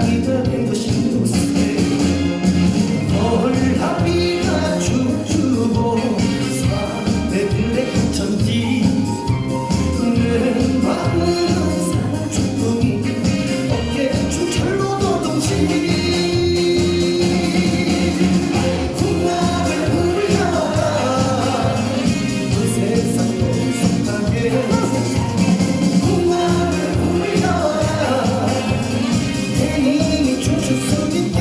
세상이 다 된 것이 무슨 헐하비가 춤추고 사내들의 천지 내 마음은 사랑 충동이 어깨춤 철로 노동치 풍랑을 울려라 그 세상도 속하게 풍랑을 울려라 대님이 춤출 수 있게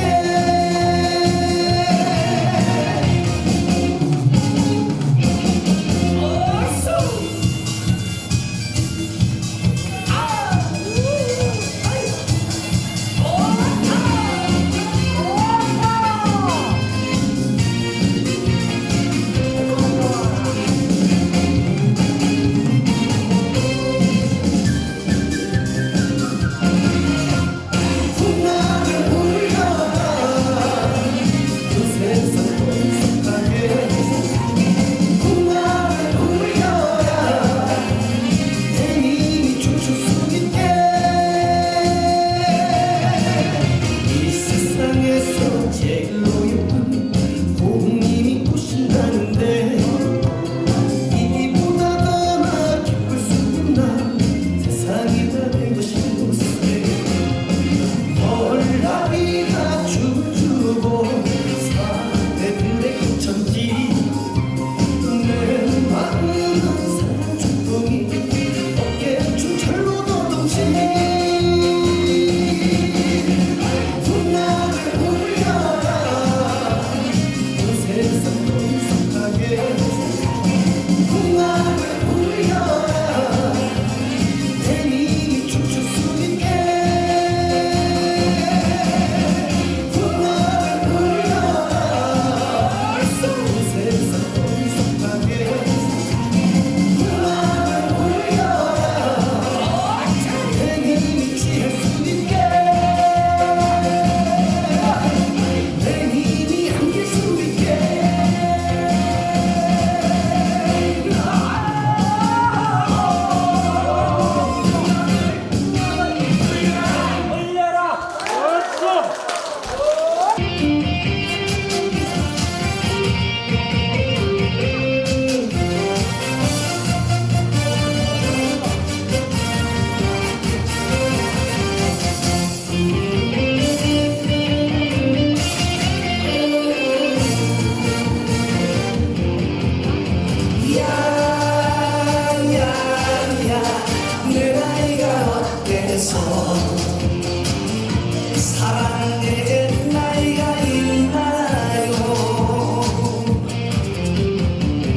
사랑의 나이가 있나요?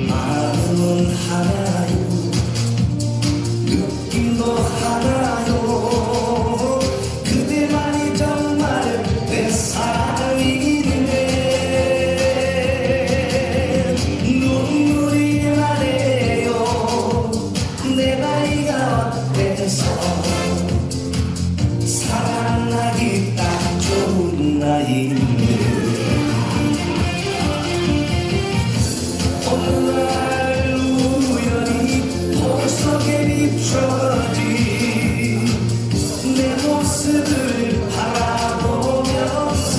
마음은 하나요, 느낌도 하나요. 그대만이 정말 내 사랑인데 눈물이 나네요. 내 나이가 어때서 사랑하기 딱 좋은 나이인데 어느 날 우연히 볼 속에 비춰진 내 모습을 바라보면서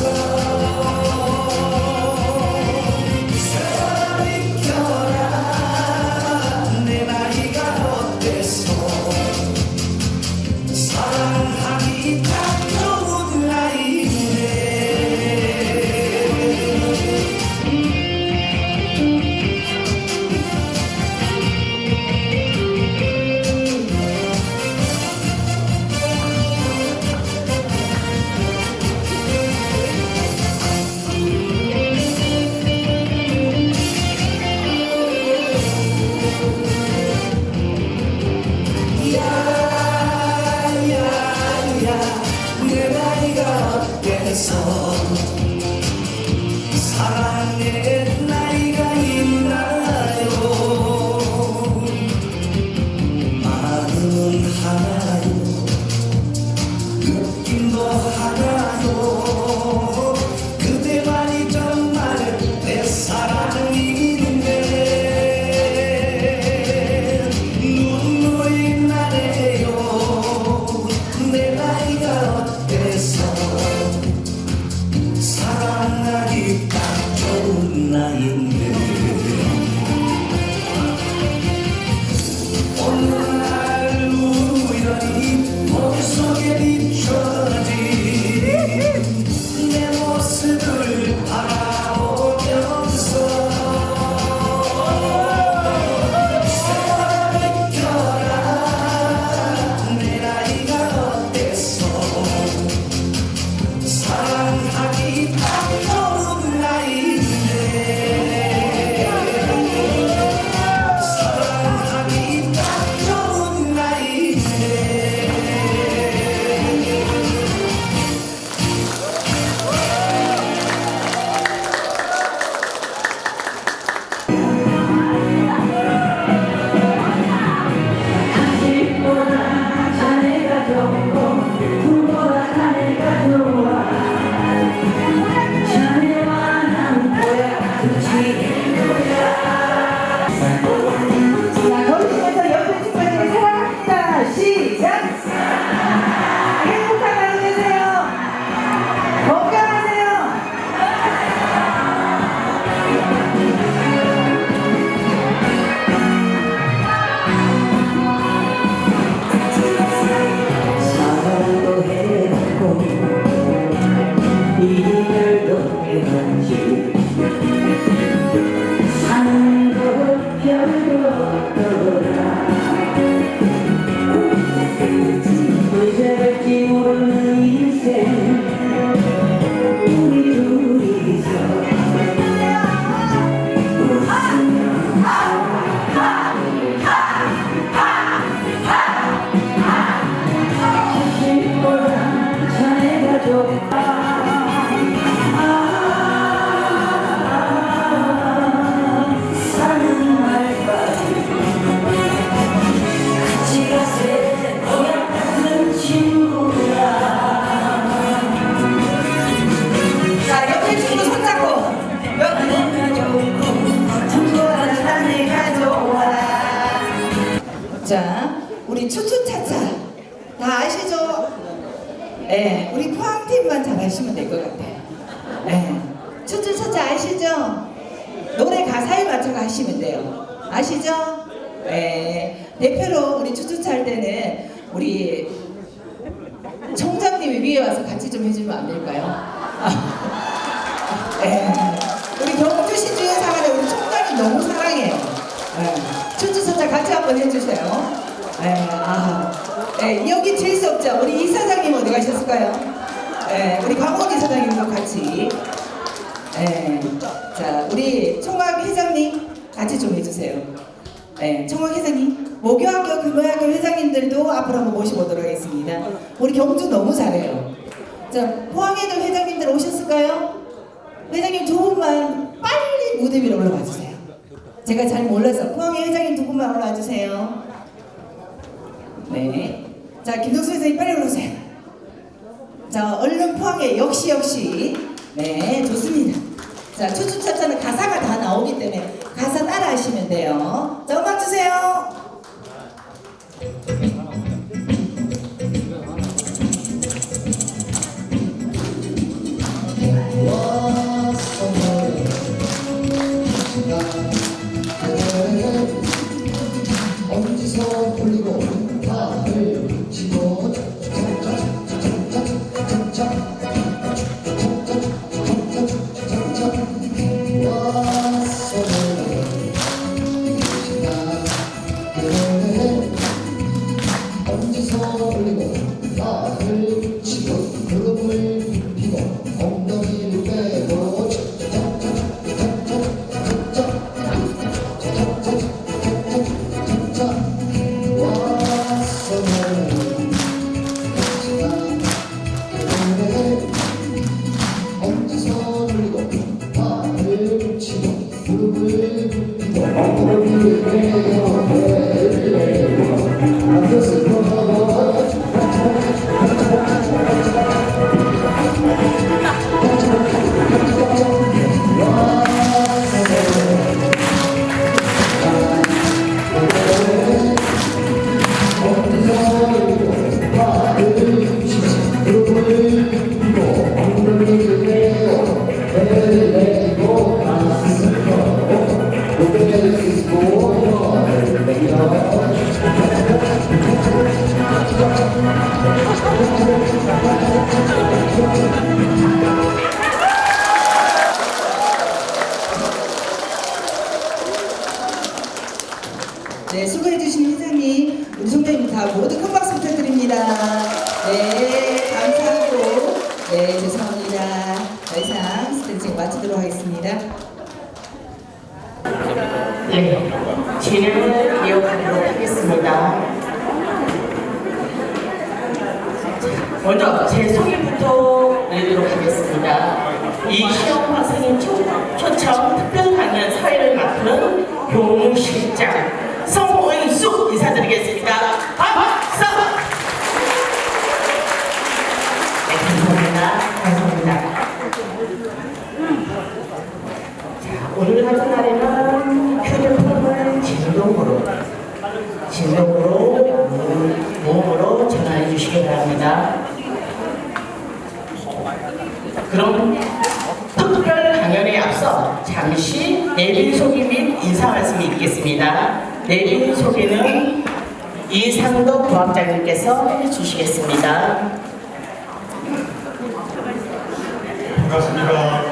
세월아 비켜라 내 나이가 어때서 사랑하기 딱 좋은 나이인데 내 나이가 어때서 사랑의 나이가 있나요? 마음은 하나요, 느낌도 하나요. 그대만이 정말 내 사랑인데 눈물이 나네요. 내 나이가 어때서 포항팀만 잘하시면 될 것 같아요. 네. 추추차차 아시죠? 노래 가사에 맞춰서 하시면 돼요. 아시죠? 네. 대표로 우리 추추차 할 때는 우리 총장님이 위에 와서 같이 좀 해주면 안 될까요? 네. 우리 경주시 주요사관에 우리 총장님 너무 사랑해요. 네. 추추차차 같이 한번 해주세요. 네. 네. 여기 질 수 없죠. 우리 이사장님 어디 가셨을까요? 네. 우리 강원 이사장님도 같이. 네. 자, 우리 총각 회장님 같이 좀 해주세요. 네, 총각 회장님, 모교학교, 금호학교 회장님들도 앞으로 한번 모셔보도록 하겠습니다. 우리 경주 너무 잘해요. 자, 포항에도 회장님들 오셨을까요? 회장님 두 분만 빨리 무대 위로 올라와 주세요. 제가 잘 몰라서 포항에 회장님 두 분만 올라와 주세요. 네. 자, 김동수 회장님 빨리 올라오세요. 자, 얼른 포항에 역시. 네, 좋습니다. 자, 추추차차는 가사가 다 나오기 때문에 가사 따라 하시면 돼요. 자, 음악 주세요. 어디서 불리고 팔을 치고 어디서 불리고 팔을 치고 무릎을 펴고 엉덩이를 빼고 어디서 불리고 팔을 치고 무릎을 펴고 엉덩이를 빼고 네, 수고해주신 회장님, 우리 총장님 다 모두 큰 박수 부탁드립니다. 네, 감사하고, 네, 죄송합니다. 더 이상 스탠딩 마치도록 하겠습니다. 네, 진행을 이어가도록 하겠습니다. 먼저 제 소개부터 드리도록 하겠습니다. 이 시험 박사님 초청 특별 강연 사회를 맡은 교무실장 성은수 인사드리겠습니다. 박수! 네, 감사합니다. 자, 오늘 같은 날에는 휴대폰을 진동으로 모음으로 전화해 주시기 바랍니다. 그럼 특별 강연에 앞서 잠시 내빈 소개 및 인사 말씀이 있겠습니다. 내빈 소개는 이상덕 부학장님께서 해주시겠습니다. 반갑습니다.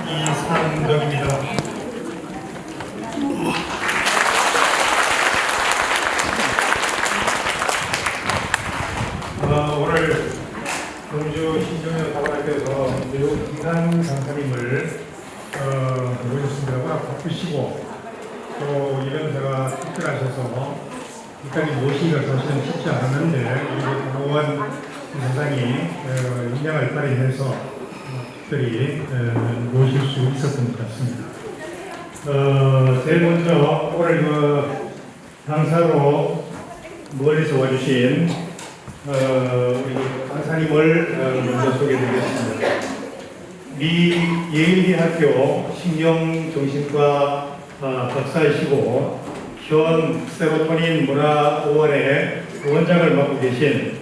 이상덕입니다. 오늘 경주 신정현 사관학교에서 매우 귀한 강사님을 모셨습니다. 바쁘시고 또 이ben새가 특별하셔서 여기까지 모시기가 사실은 쉽지 않았는데 우리 고원 선생이 인양을 발휘해서 특별히 모실 수 있었던 것 같습니다. 제일 먼저 오늘 강사로 멀리서 와주신 우리 강사님을 먼저 소개해드리겠습니다. 미 예일대학교 신경정신과 박사이시고 현 세로토닌 문화원의 원장을 맡고 계신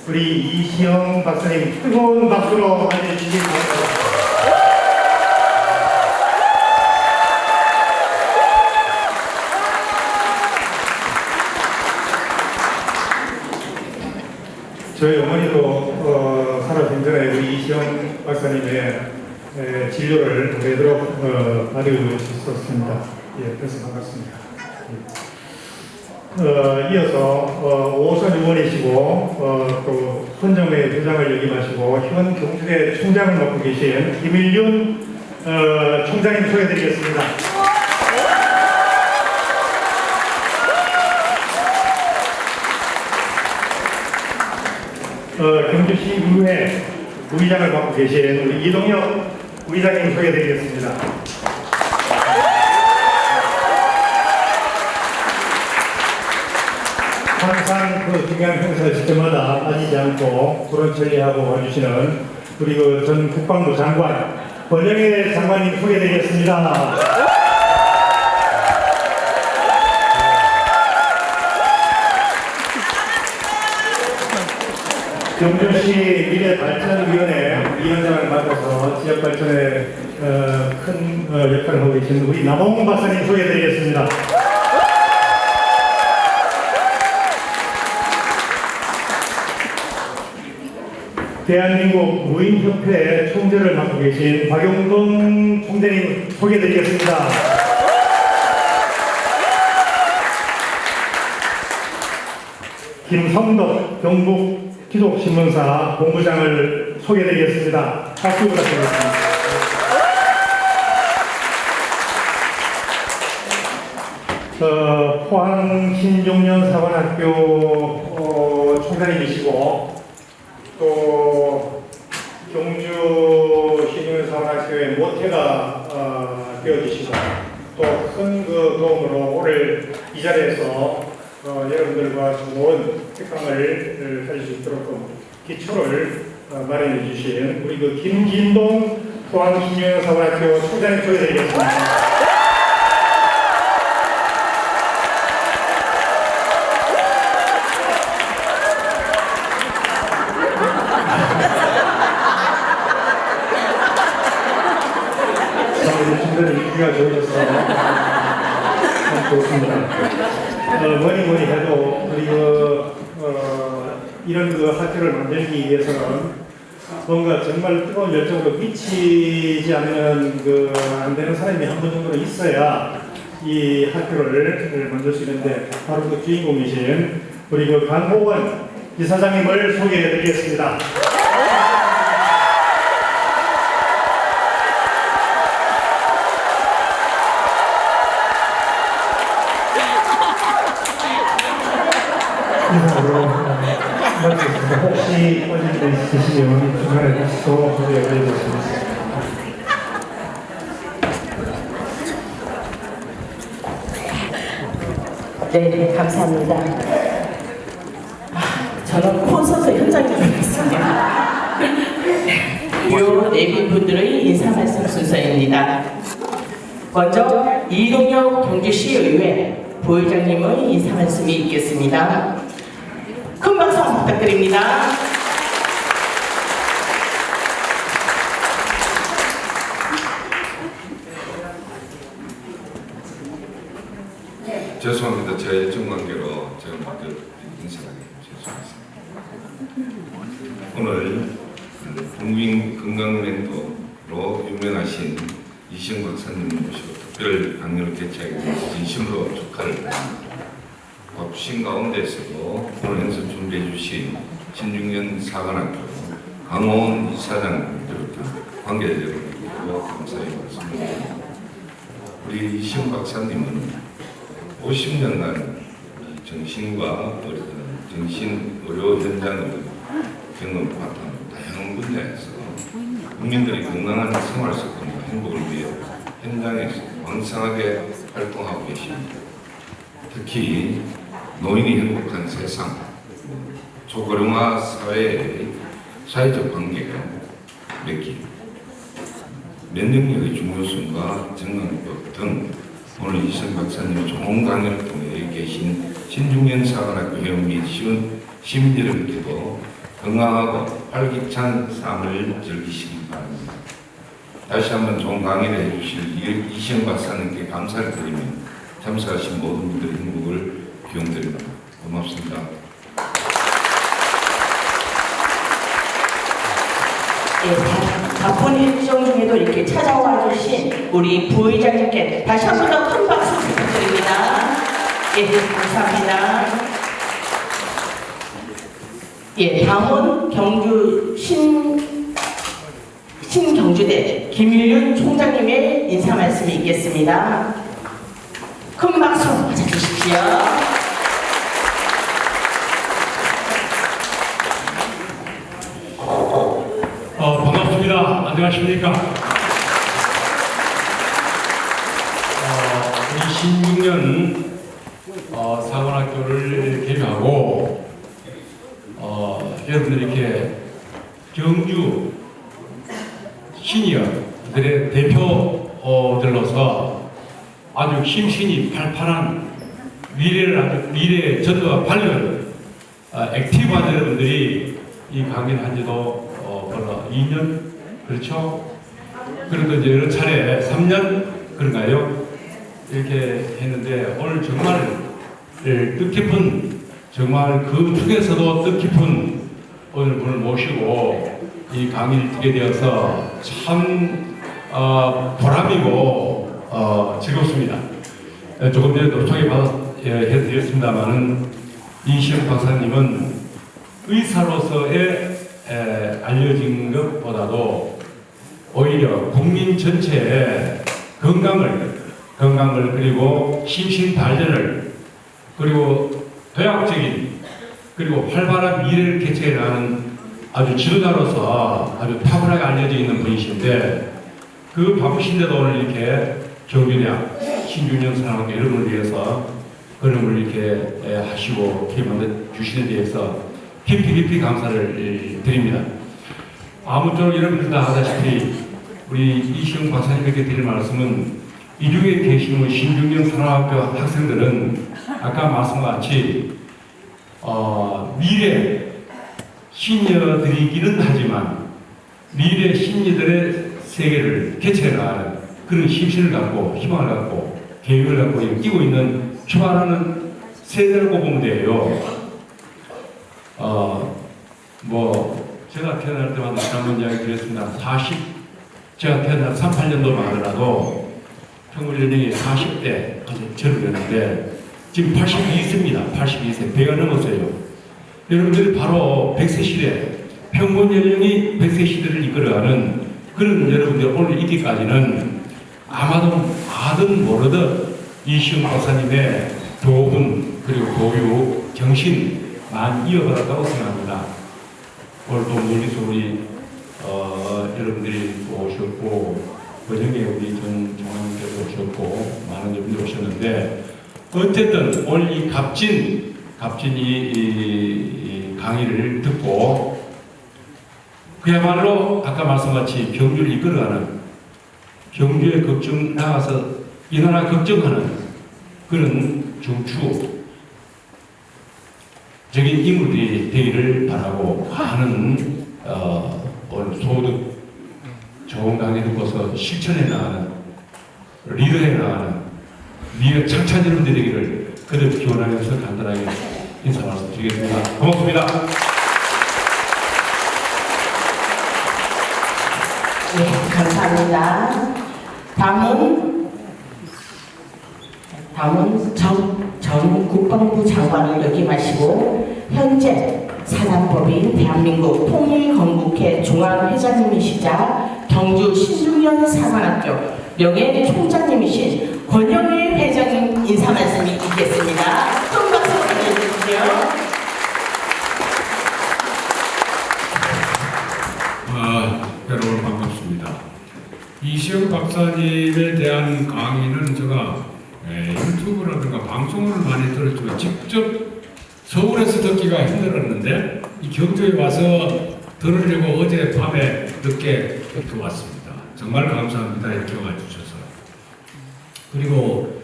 우리 이시영 박사님 뜨거운 박수로 맞이해주시기 바랍니다. 저희 어머니도 살아생전에 우리 이시영 박사님의 진료를 오래도록 받으셨습니다. 예, 그래서 반갑습니다. 이어서 오선 의원이시고 또 헌정회 회장을 역임하시고 현 경주대 총장을 맡고 계신 김일윤 총장님 소개드리겠습니다. 경주시 의회 의장을 맡고 계신 우리 이동혁 의장님 소개드리겠습니다. 항상 그 중요한 행사 있을 때마다 빠지지 않고 그런 처리하고 와주시는 우리 그 전 국방부 장관 권영애 장관님 소개드리겠습니다. 경주시 미래발전위원회 위원장을 맡아서 지역발전에 큰 역할을 하고 계신 우리 남홍 박사님 소개해드리겠습니다. 대한민국 무인협회 총재를 맡고 계신 박용돈 총재님 소개해드리겠습니다. 김성덕 경북 기독신문사 본부장을 소개해드리겠습니다. 박수 부탁드리겠습니다. 포항 신종년 사관학교 총장님이시고 또 경주 신종년 사관학교의 모태가 되어주시고 또 큰 그 도움으로 오늘 이 자리에서 여러분들과 좋은 특강을 가질 수 있도록 기초를 마련해 주신 우리 그 김진동 포항 신종년 사관학교 총장님 소개드리겠습니다. 인기가 좋으셔서 좋습니다. 뭐니 해도 우리 이런 그 학교를 만들기 위해서는 뭔가 정말 뜨거운 열정으로 미치지 않으면 안 되는 사람이 한 분 정도 있어야 이 학교를 만들 수 있는데 바로 그 주인공이신 우리 그 강호원 이사장님을 소개해 드리겠습니다. 이상으로 마치겠습니다. 혹시 빠진 데 있으시면 중간에 다시 또 소개해 드리겠습니다. 네, 감사합니다. 저는 콘서트 현장에 있습니다. 주요 내빈분들의 인사 말씀 순서입니다. 먼저 이동혁 경주시의회 부회장님의 인사 말씀이 있겠습니다. 큰 박수 부탁드립니다. 죄송합니다. 제 일정 관계로 제가 먼저 인사드리기 죄송합니다. 오늘 국민 건강멘토로 유명하신 이시영 박사님을 모시고 특별 강연을 개최하게 돼서 진심으로 축하를 드립니다. 바쁘신 가운데서도 오늘 행사 준비해 주신 신중년 사관학교 강호원 이사장님 비롯한 관계자 여러분들께 감사의 말씀을 드립니다. 우리 이시영 박사님은 50년간 정신과 정신 의료 현장을 경험받은 다양한 분야에서 국민들의 건강한 생활 습관과 행복을 위해 현장에서 왕성하게 활동하고 계십니다. 특히 노인이 행복한 세상, 초고령화 사회의 사회적 관계가 맺기, 면역력의 중요성과 정강법 등 오늘 이시영 박사님 좋은 강연을 통해 계신 신중년 사관학교 회원 및 시민 여러분께도 건강하고 활기찬 삶을 즐기시기 바랍니다. 다시 한번 좋은 강의를 해주실 이시영 박사님께 감사를 드리며 참석하신 모든 분들의 행복을 기원드립니다. 고맙습니다. 예, 바쁜 일정 중에도 이렇게 찾아와 주신 우리 부의장님께 다시 한 번 더 큰 박수 부탁드립니다. 예, 감사합니다. 예, 다음은 경주 신경주대 김일륜 총장님의 인사 말씀이 있겠습니다. 큰 박수 맞아주십시오. 반갑습니다. 안녕하십니까. 우리 신중년 사관학교를 개교하고 여러분들 이렇게 경주 시니어들의 대표들로서 아주 심신이 팔팔한 미래의 전도와 발견 액티브한 여러분들이 이 강의를 한 지도 벌써 2년 그렇죠? 그래도 이제 여러 차례 3년 그런가요? 이렇게 했는데 오늘 정말 뜻깊은 정말 그 중에서도 뜻깊은 오늘 분을 모시고 이 강의를 듣게 되어서 참 보람이고 즐겁습니다. 조금 전에도 소개해드렸습니다만은 이시영 박사님은 의사로서의 알려진 것보다도 오히려 국민 전체의 건강을 그리고 심신 발전을 그리고 도약적인 그리고 활발한 미래를 개척해 나가는 아주 지도자로서 아주 탁월하게 알려져 있는 분이신데 그 바쁘신데도 오늘 이렇게 경주대학 신중년 사랑학교 여러분을 위해서 그림을 이렇게 하시고 이렇게 만들어 주시는 데 대해서 깊이 감사를 드립니다. 아무쪼록 여러분들 다 아다시피 우리 이시영 박사님께 드릴 말씀은 이 중에 계시는 신중년 사랑학교 학생들은 아까 말씀과 같이 미래 시니어들이기는 하지만 미래 시니어들의 세계를 개척해 나가는 그런 심신을 갖고 희망을 갖고 계획을 갖고 뛰고 있는 출발하는 세대라고 보면 돼요. 제가 태어날 때마다 그런 이야기 드렸습니다. 제가 태어난 38년도만 하더라도 평균연령이 40대까지 젊었는데 지금 82세입니다. 82세. 배가 넘었어요. 여러분들이 바로 100세 시대, 평균 연령이 100세 시대를 이끌어가는 그런 여러분들 오늘 이기까지는 아마도 아든 모르든 이시영 박사님의 교훈 그리고 교육, 정신 많이 이어받았다고 생각합니다. 오늘도 멀리서 우리 여러분들이 오셨고 번영에 우리 전 장관님께서 오셨고 많은 여러분들이 오셨는데 어쨌든 오늘 이 값진 이 강의를 듣고 그야말로 아까 말씀같이 경주를 이끌어가는 경주에 걱정 나가서 이 나라 걱정하는 그런 중추적인 인물들이 되기를 바라고 많은 오늘 소득 좋은 강의 듣고서 실천해 나가는 리더해 나가는 미래 창찬 여러분들이 되기를 그대로 기원하면서 간단하게 인사 말씀드리겠습니다. 고맙습니다. 네, 감사합니다. 다음은 전 국방부 장관을 역임하시고 현재 사단법인 대한민국 통일건국회 중앙회장님이시자 경주 신중년 사관학교 명예총장님이신 권영일 회장님 인사 말씀이 있겠습니다. 큰 박수 보내주십시오. 여러분 반갑습니다. 이시영 박사님에 대한 강의는 제가 유튜브라든가 방송을 많이 들었지만 직접 서울에서 듣기가 힘들었는데 이 경주에 와서 들으려고 어제 밤에 늦게 듣고 왔습니다. 정말 감사합니다. 이렇게 와주셔서. 그리고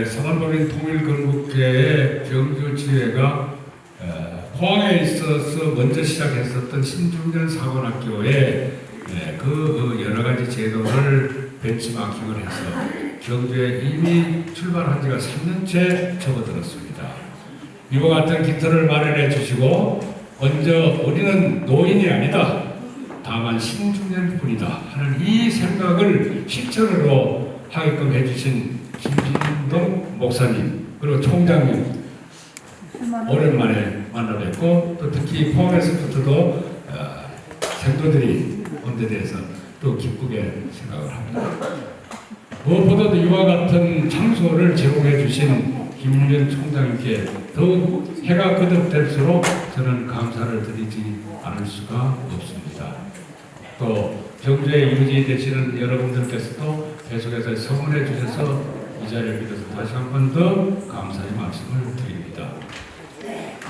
사단법인 통일건국회의 경주지회가 포항에 있어서 먼저 시작했었던 신중년 사관학교에 그 여러 가지 제도를 벤치마킹을 해서 경주에 이미 출발한 지가 3년째 접어들었습니다. 이와 같은 기틀을 마련해 주시고 먼저 우리는 노인이 아니다. 다만 신중년뿐이다 하는 이 생각을 실천으로 하게끔 해주신 김진동 목사님 그리고 총장님 오랜만에 만나 뵙고 또 특히 포항에서부터도 생도들이 온 데 대해서 또 기쁘게 생각을 합니다. 무엇보다도 이와 같은 장소를 제공해 주신 김윤현 총장님께 더욱 해가 거듭될수록 저는 감사를 드리지 않을 수가 없습니다. 또 경주에 유지되시는 여러분들께서도 계속해서 성원해 주셔서 이 자리를 빌어서 다시 한 번 더 감사의 말씀을 드립니다.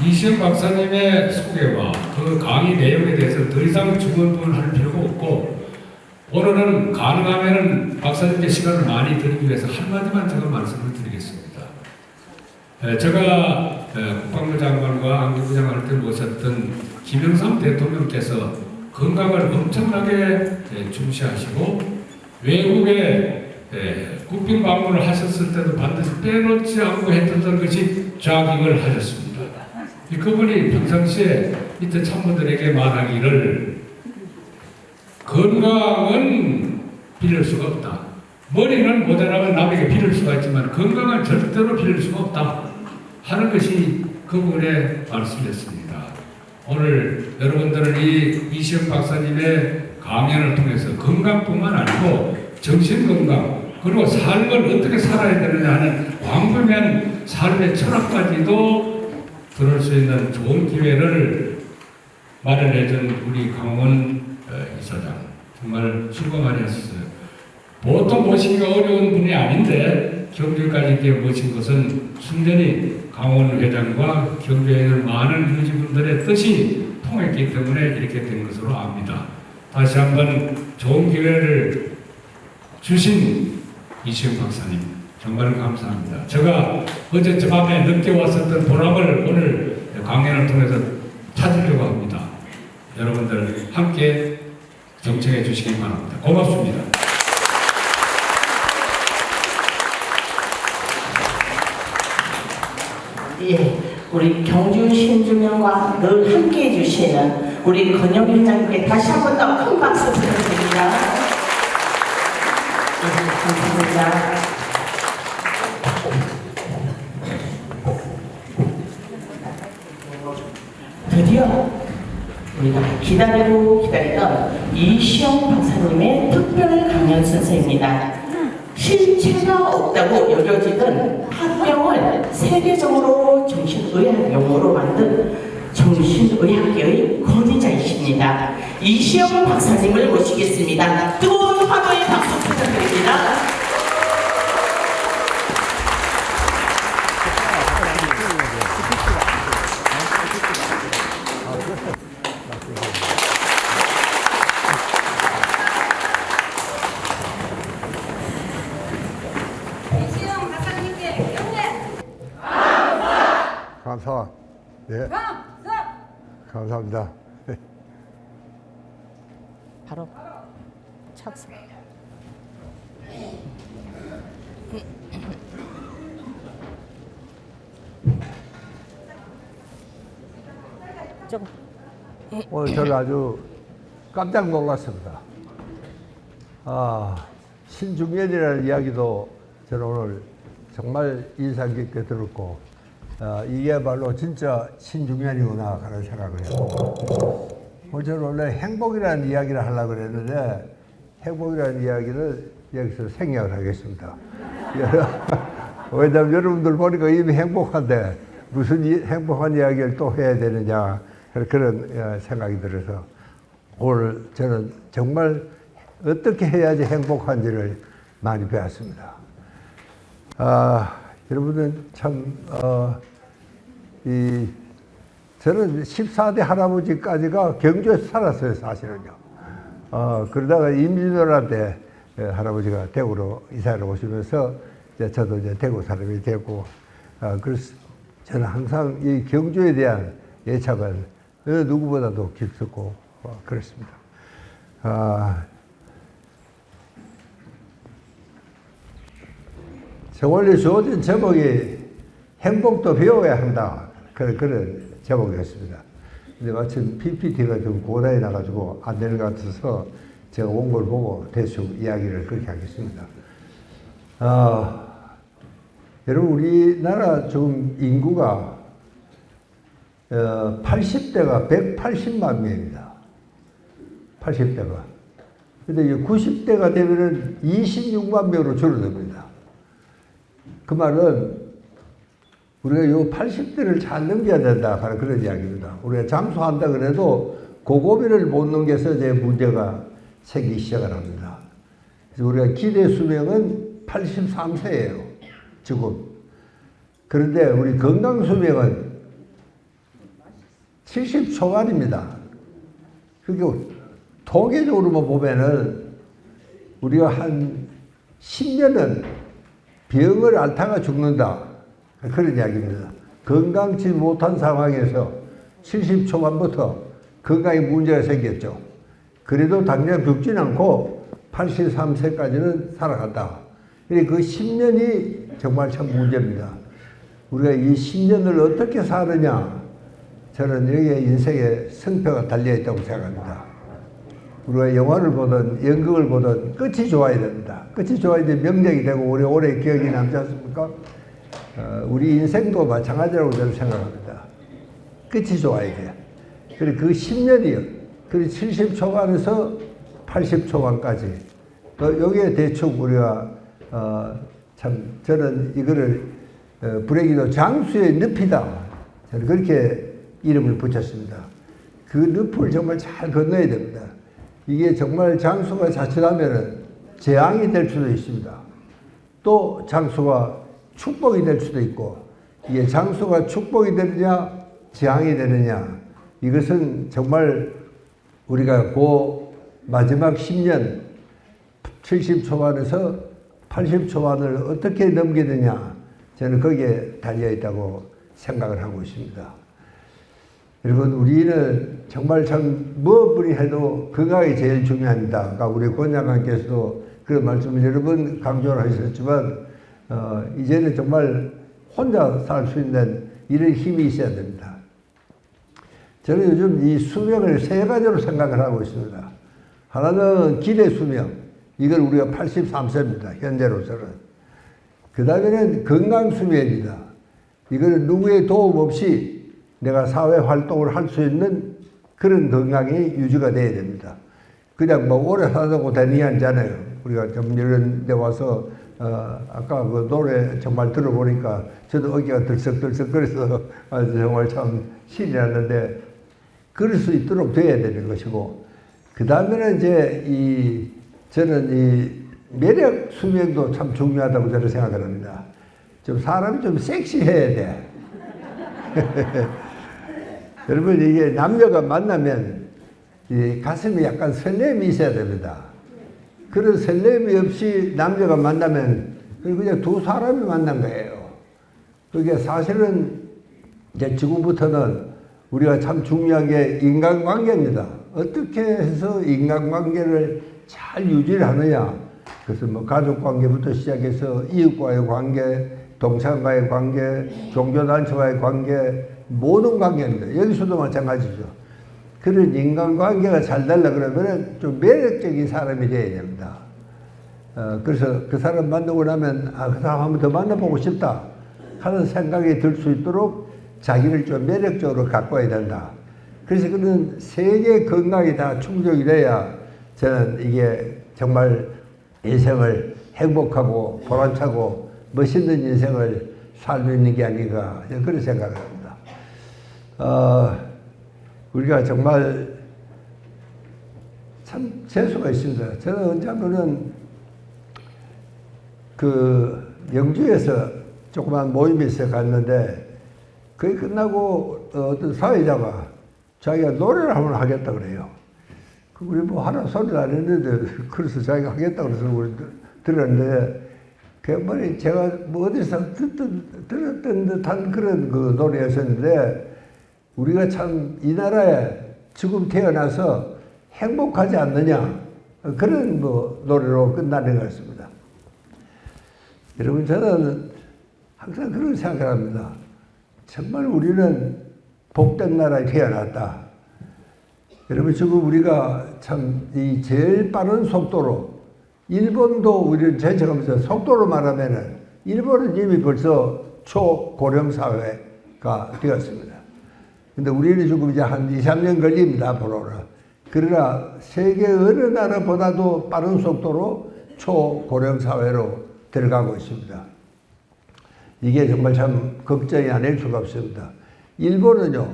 이시영 박사님의 소개와 그 강의 내용에 대해서 더 이상 주문할 필요가 없고 오늘은 가능하면 박사님께 시간을 많이 드리기 위해서 한마디만 제가 말씀을 드리겠습니다. 제가 국방부 장관과 안기부 장관을 때 모셨던 김영삼 대통령께서 건강을 엄청나게 중시하시고 외국에 국빈 방문을 하셨을 때도 반드시 빼놓지 않고 했던 것이 좌기을 하셨습니다. 그분이 평상시에 밑에 참모들에게 말하기를 건강은 빌릴 수가 없다. 머리는 모자라면 남에게 빌릴 수가 있지만 건강은 절대로 빌릴 수가 없다 하는 것이 그분의 말씀이었습니다. 오늘 여러분들은 이 이시영 박사님의 강연을 통해서 건강뿐만 아니고 정신건강 그리고 삶을 어떻게 살아야 되느냐 하는 광범위한 삶의 철학까지도 들을 수 있는 좋은 기회를 마련해준 우리 강원 이사장 정말 수고 많이 하셨어요. 보통 모시기가 어려운 분이 아닌데 경주까지 이렇게 모신 것은 순전히 강원 회장과 경주에 있는 많은 유지분들의 뜻이 통했기 때문에 이렇게 된 것으로 압니다. 다시 한번 좋은 기회를 주신 이시영 박사님 정말 감사합니다. 제가 어제 밤에 늦게 왔었던 보람을 오늘 강연을 통해서 찾으려고 합니다. 여러분들 함께 경청해 주시기 바랍니다. 고맙습니다. 예, 우리 경주 신주명과 늘 함께 해주시는 우리 건영 회장님께 다시 한 번 더 큰 박수 부탁드립니다. 예, 감사합니다. 드디어 우리가 기다리던 이시영 박사님의 특별 강연 순서입니다. 실체가 없다고 여겨지던 합병을 세계적으로 정신의학용어로 만든 정신의학계의 권위자이십니다. 이시영 박사님을 모시겠습니다. 뜨거운 환호의 박수 부탁드립니다. 감사. 네. 감사합니다. 네. 바로 착석. 조금. 오늘 저는 아주 깜짝 놀랐습니다. 신중년이라는 이야기도 저는 오늘 정말 인상 깊게 들었고, 이게야말로 진짜 신중년이구나 하는 생각을 했고, 저는 원래 행복이라는 이야기를 하려고 그랬는데 행복이라는 이야기를 여기서 생략을 하겠습니다. 왜냐하면 여러분들 보니까 이미 행복한데 무슨 행복한 이야기를 또 해야 되느냐 그런 생각이 들어서 오늘 저는 정말 어떻게 해야지 행복한지를 많이 배웠습니다. 여러분은 참 저는 14대 할아버지까지가 경주에서 살았어요, 사실은요. 그러다가 임진왜란 때 할아버지가 대구로 이사를 오시면서 저도 이제 대구 사람이 되고, 그래서 저는 항상 이 경주에 대한 애착은 어느 누구보다도 깊었고 그렇습니다. 정원리 주어진 제목이 행복도 배워야 한다. 그런 제목이었습니다. 근데 마침 PPT가 좀 고장이 나가지고 안 되는 것 같아서 제가 온 걸 보고 대충 이야기를 그렇게 하겠습니다. 여러분, 우리나라 지금 인구가 80대가 180만 명입니다. 80대가. 근데 90대가 되면은 26만 명으로 줄어듭니다. 그 말은 우리가 요 80대를 잘 넘겨야 된다 하는 그런 이야기입니다. 우리가 장수한다 그래도 그 고비를 못 넘겨서 이제 문제가 생기기 시작을 합니다. 그래서 우리가 기대 수명은 83세예요. 지금. 그런데 우리 건강 수명은 70 초반입니다. 그게 통계적으로만 보면은 우리가 한 10년은 병을 앓다가 죽는다. 그런 이야기입니다. 건강치 못한 상황에서 70 초반부터 건강에 문제가 생겼죠. 그래도 당장 죽지는 않고 83세까지는 살아간다. 그러니까 그 10년이 정말 참 문제입니다. 우리가 이 10년을 어떻게 사느냐, 저는 여기에 인생의 성패가 달려있다고 생각합니다. 우리가 영화를 보든 연극을 보든 끝이 좋아야 됩니다. 끝이 좋아야 돼 명작이 되고 오래 기억이 남지 않습니까? 우리 인생도 마찬가지라고 저는 생각합니다. 끝이 좋아야 돼요. 그리고 그 10년이요. 그리고 70 초반에서 80 초반까지. 여기에 대충 우리가, 참, 저는 이거를, 불행히도 장수의 늪이다. 저는 그렇게 이름을 붙였습니다. 그 늪을 정말 잘 건너야 됩니다. 이게 정말 장수가 자칫하면은 재앙이 될 수도 있습니다. 또 장수가 축복이 될 수도 있고, 이게 장수가 축복이 되느냐, 재앙이 되느냐, 이것은 정말 우리가 그 마지막 10년, 70 초반에서 80 초반을 어떻게 넘기느냐, 저는 거기에 달려있다고 생각을 하고 있습니다. 여러분, 우리는 정말 참 무엇을 해도 건강이 제일 중요합니다. 아까 우리 권 장관께서도 그런 말씀을 여러 번 강조를 하셨지만, 이제는 정말 혼자 살 수 있는 이런 힘이 있어야 됩니다. 저는 요즘 이 수명을 세 가지로 생각을 하고 있습니다. 하나는 기대 수명. 이걸 우리가 83세입니다. 현재로서는. 그 다음에는 건강 수명입니다. 이거는 누구의 도움 없이 내가 사회 활동을 할 수 있는 그런 건강이 유지가 돼야 됩니다. 그냥 뭐 오래 살다고 되니 않잖아요. 우리가 좀 이런 데 와서 아까 그 노래 정말 들어보니까 저도 어깨가 들썩들썩거려서 정말 참 신이 났는데 그럴 수 있도록 돼야 되는 것이고, 그 다음에는 이제 저는 이 매력 수명도 참 중요하다고 저는 생각을 합니다. 좀 사람이 좀 섹시해야 돼. 여러분, 이게 남녀가 만나면 이 가슴에 약간 설렘이 있어야 됩니다. 그런 설렘이 없이 남녀가 만나면 그냥 두 사람이 만난 거예요. 그게 사실은 이제 지금부터는 우리가 참 중요한 게 인간관계입니다. 어떻게 해서 인간관계를 잘 유지를 하느냐. 그래서 뭐 가족관계부터 시작해서 이웃과의 관계, 동창과의 관계, 종교단체와의 관계, 모든 관계입니다. 여기서도 마찬가지죠. 그런 인간관계가 잘 되려고 그러면 좀 매력적인 사람이 되어야 됩니다. 그래서 그 사람 만나고 나면 그 사람 한 번 더 만나보고 싶다 하는 생각이 들 수 있도록 자기를 좀 매력적으로 가꿔야 된다. 그래서 그런 세 개의 건강이 다 충족이 돼야 저는 이게 정말 인생을 행복하고 보람차고 멋있는 인생을 살 수 있는 게 아닌가, 그런 생각을 합니다. 우리가 정말 참 재수가 있습니다. 저는 언제 하면은 그 영주에서 조그만 모임에 있어 갔는데, 그게 끝나고 어떤 사회자가 자기가 노래를 한번 하겠다 그래요. 우리 뭐 하나 소리를 안 했는데, 그래서 자기가 하겠다 그래서 우리 들었는데, 그 말이 제가 뭐 어디서 들었던 듯한 그런 그 노래였었는데, 우리가 참 이 나라에 지금 태어나서 행복하지 않느냐 그런 뭐 노래로 끝나는 것 같습니다. 여러분 저는 항상 그런 생각을 합니다. 정말 우리는 복된 나라에 태어났다. 여러분 지금 우리가 참 이 제일 빠른 속도로 일본도 우리를 제쳐가면서 속도로 말하면은 일본은 이미 벌써 초고령 사회가 되었습니다. 근데 우리는 지금 이제 한 2, 3년 걸립니다, 앞으로는. 그러나 세계 어느 나라보다도 빠른 속도로 초고령 사회로 들어가고 있습니다. 이게 정말 참 걱정이 아닐 수가 없습니다. 일본은요,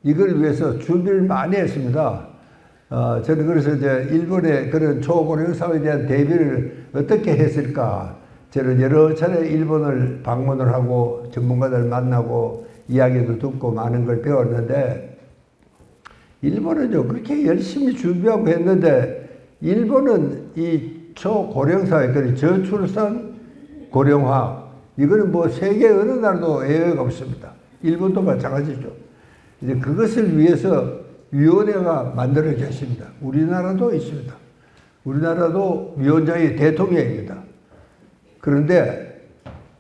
이걸 위해서 준비를 많이 했습니다. 저는 그래서 이제 일본의 그런 초고령 사회에 대한 대비를 어떻게 했을까. 저는 여러 차례 일본을 방문을 하고 전문가들 만나고 이야기도 듣고 많은 걸 배웠는데, 일본은요, 그렇게 열심히 준비하고 했는데, 일본은 이 초고령 사회, 그리고 저출산 고령화, 이거는 뭐 세계 어느 나라도 예외가 없습니다. 일본도 마찬가지죠. 이제 그것을 위해서 위원회가 만들어졌습니다. 우리나라도 있습니다. 우리나라도 위원장이 대통령입니다. 그런데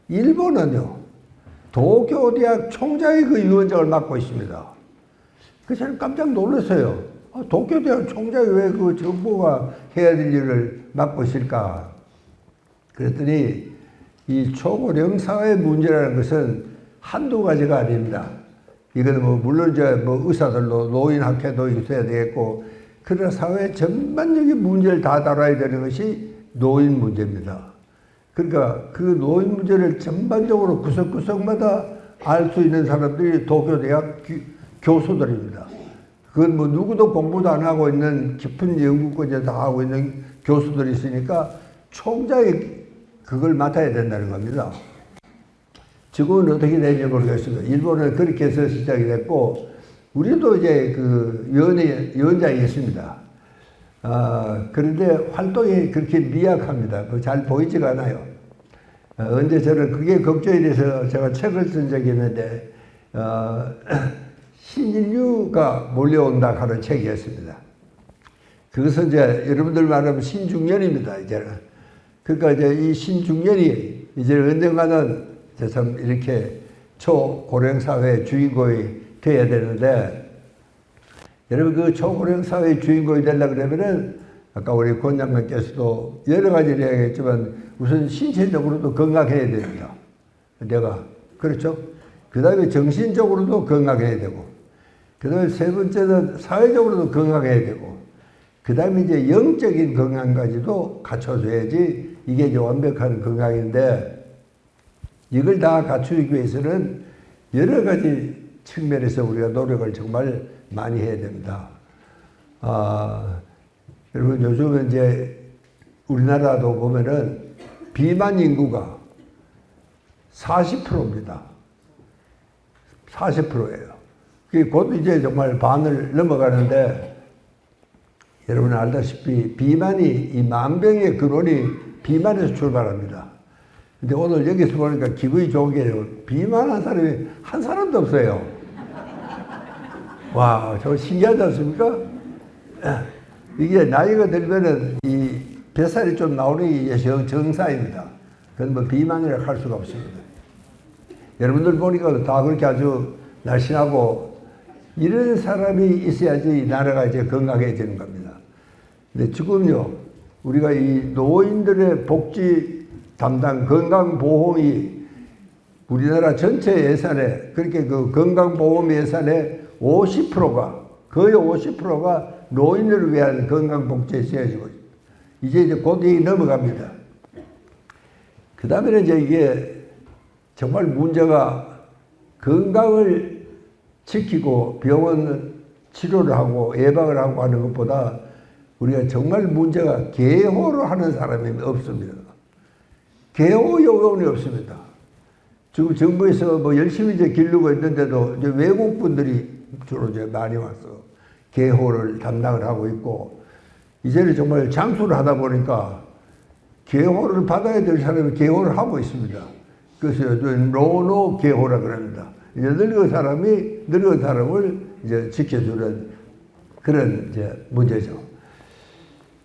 일본은요, 도쿄대학 총장이 그 위원장을 맡고 있습니다. 그래서 저는 깜짝 놀랐어요. 도쿄대학 총장이 왜 그 정부가 해야 될 일을 맡고 있을까? 그랬더니 이 초고령 사회 문제라는 것은 한두 가지가 아닙니다. 이거는 뭐 물론 이제 뭐 의사들도 노인학회도 있어야 되겠고, 그러나 사회 전반적인 문제를 다 다뤄야 되는 것이 노인 문제입니다. 그러니까 그 노인 문제를 전반적으로 구석구석마다 알 수 있는 사람들이 도쿄대학 교수들입니다. 그건 뭐 누구도 공부도 안 하고 있는 깊은 연구까지 다 하고 있는 교수들이 있으니까 총장이 그걸 맡아야 된다는 겁니다. 지금은 어떻게 되는지 모르겠습니다. 일본은 그렇게 해서 시작이 됐고, 우리도 이제 그 위원장이 있습니다. 그런데 활동이 그렇게 미약합니다. 잘 보이지가 않아요. 언제 저는 그게 걱정이 돼서 제가 책을 쓴 적이 있는데, 신인류가 몰려온다 하는 책이었습니다. 그것은 이제 여러분들 말하면 신중년입니다, 이제는. 그러니까 이제 이 신중년이 이제 언젠가는 참 이렇게 초고령 사회의 주인공이 되어야 되는데, 여러분 그 초고령 사회의 주인공이 되려고 그러면은 아까 우리 권 장관께서도 여러 가지를 이야기했지만 우선 신체적으로도 건강해야 됩니다. 내가 그렇죠? 그 다음에 정신적으로도 건강해야 되고, 그 다음에 세 번째는 사회적으로도 건강해야 되고, 그 다음에 이제 영적인 건강까지도 갖춰줘야지 이게 이제 완벽한 건강인데, 이걸 다 갖추기 위해서는 여러 가지 측면에서 우리가 노력을 정말 많이 해야 됩니다. 여러분 요즘은 이제 우리나라도 보면은 비만 인구가 40%입니다. 40%예요. 그게 곧 이제 정말 반을 넘어가는데, 여러분 알다시피 비만이 이 만병의 근원이 비만에서 출발합니다. 근데 오늘 여기서 보니까 기분이 좋은 게 비만한 사람이 한 사람도 없어요. 와, 저거 신기하지 않습니까? 이게 나이가 들면은 이 뱃살이 좀 나오는 게 정상입니다. 그건 뭐 비만이라고 할 수가 없습니다. 여러분들 보니까 다 그렇게 아주 날씬하고, 이런 사람이 있어야지 나라가 이제 건강해지는 겁니다. 근데 지금요, 우리가 이 노인들의 복지 담당 건강보험이 우리나라 전체 예산에, 그렇게 그 건강보험 예산의 50%가, 거의 50%가 노인을 위한 건강복지에 쓰여지고 있습니다. 이제 곧 이 넘어갑니다. 그 다음에는 이제 이게 정말 문제가 건강을 지키고 병원 치료를 하고 예방을 하고 하는 것보다 우리가 정말 문제가 개호를 하는 사람이 없습니다. 개호 요원이 없습니다. 지금 정부에서 뭐 열심히 이제 기르고 있는데도 이제 외국 분들이 주로 이제 많이 와서 개호를 담당을 하고 있고, 이제는 정말 장수를 하다 보니까 개호를 받아야 될 사람이 개호를 하고 있습니다. 그래서 요즘 로노 개호라 그럽니다. 이제 늙은 사람을 이제 지켜주는 그런 이제 문제죠.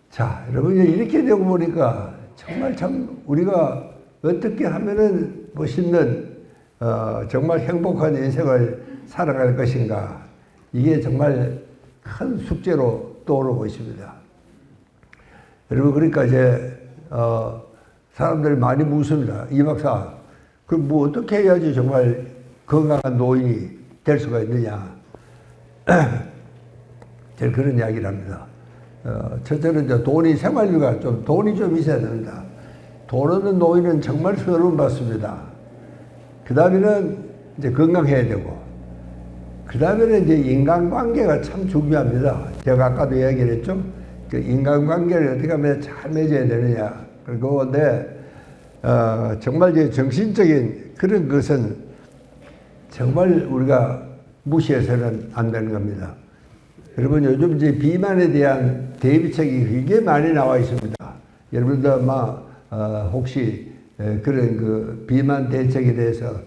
자, 여러분 이제 이렇게 되고 보니까 정말 참 우리가 어떻게 하면은 멋있는 정말 행복한 인생을 살아갈 것인가, 이게 정말 큰 숙제로 떠오르고 있습니다. 여러분 그러니까 이제 사람들이 많이 묻습니다. 이 박사, 그럼 뭐 어떻게 해야지 정말 건강한 노인이 될 수가 있느냐. 제가 그런 이야기를 합니다. 첫째는 이제 생활비가 돈이 좀 있어야 됩니다. 돈 없는 노인은 정말 서러움 받습니다. 그 다음에는 이제 건강해야 되고, 그 다음에는 이제 인간관계가 참 중요합니다. 제가 아까도 이야기를 했죠. 그 인간관계를 어떻게 하면 잘 맺어야 되느냐. 그런데 정말 이제 정신적인 그런 것은 정말 우리가 무시해서는 안 되는 겁니다. 여러분 요즘 이제 비만에 대한 대비책이 굉장히 많이 나와 있습니다. 여러분도 아마 혹시 그런 그 비만 대책에 대해서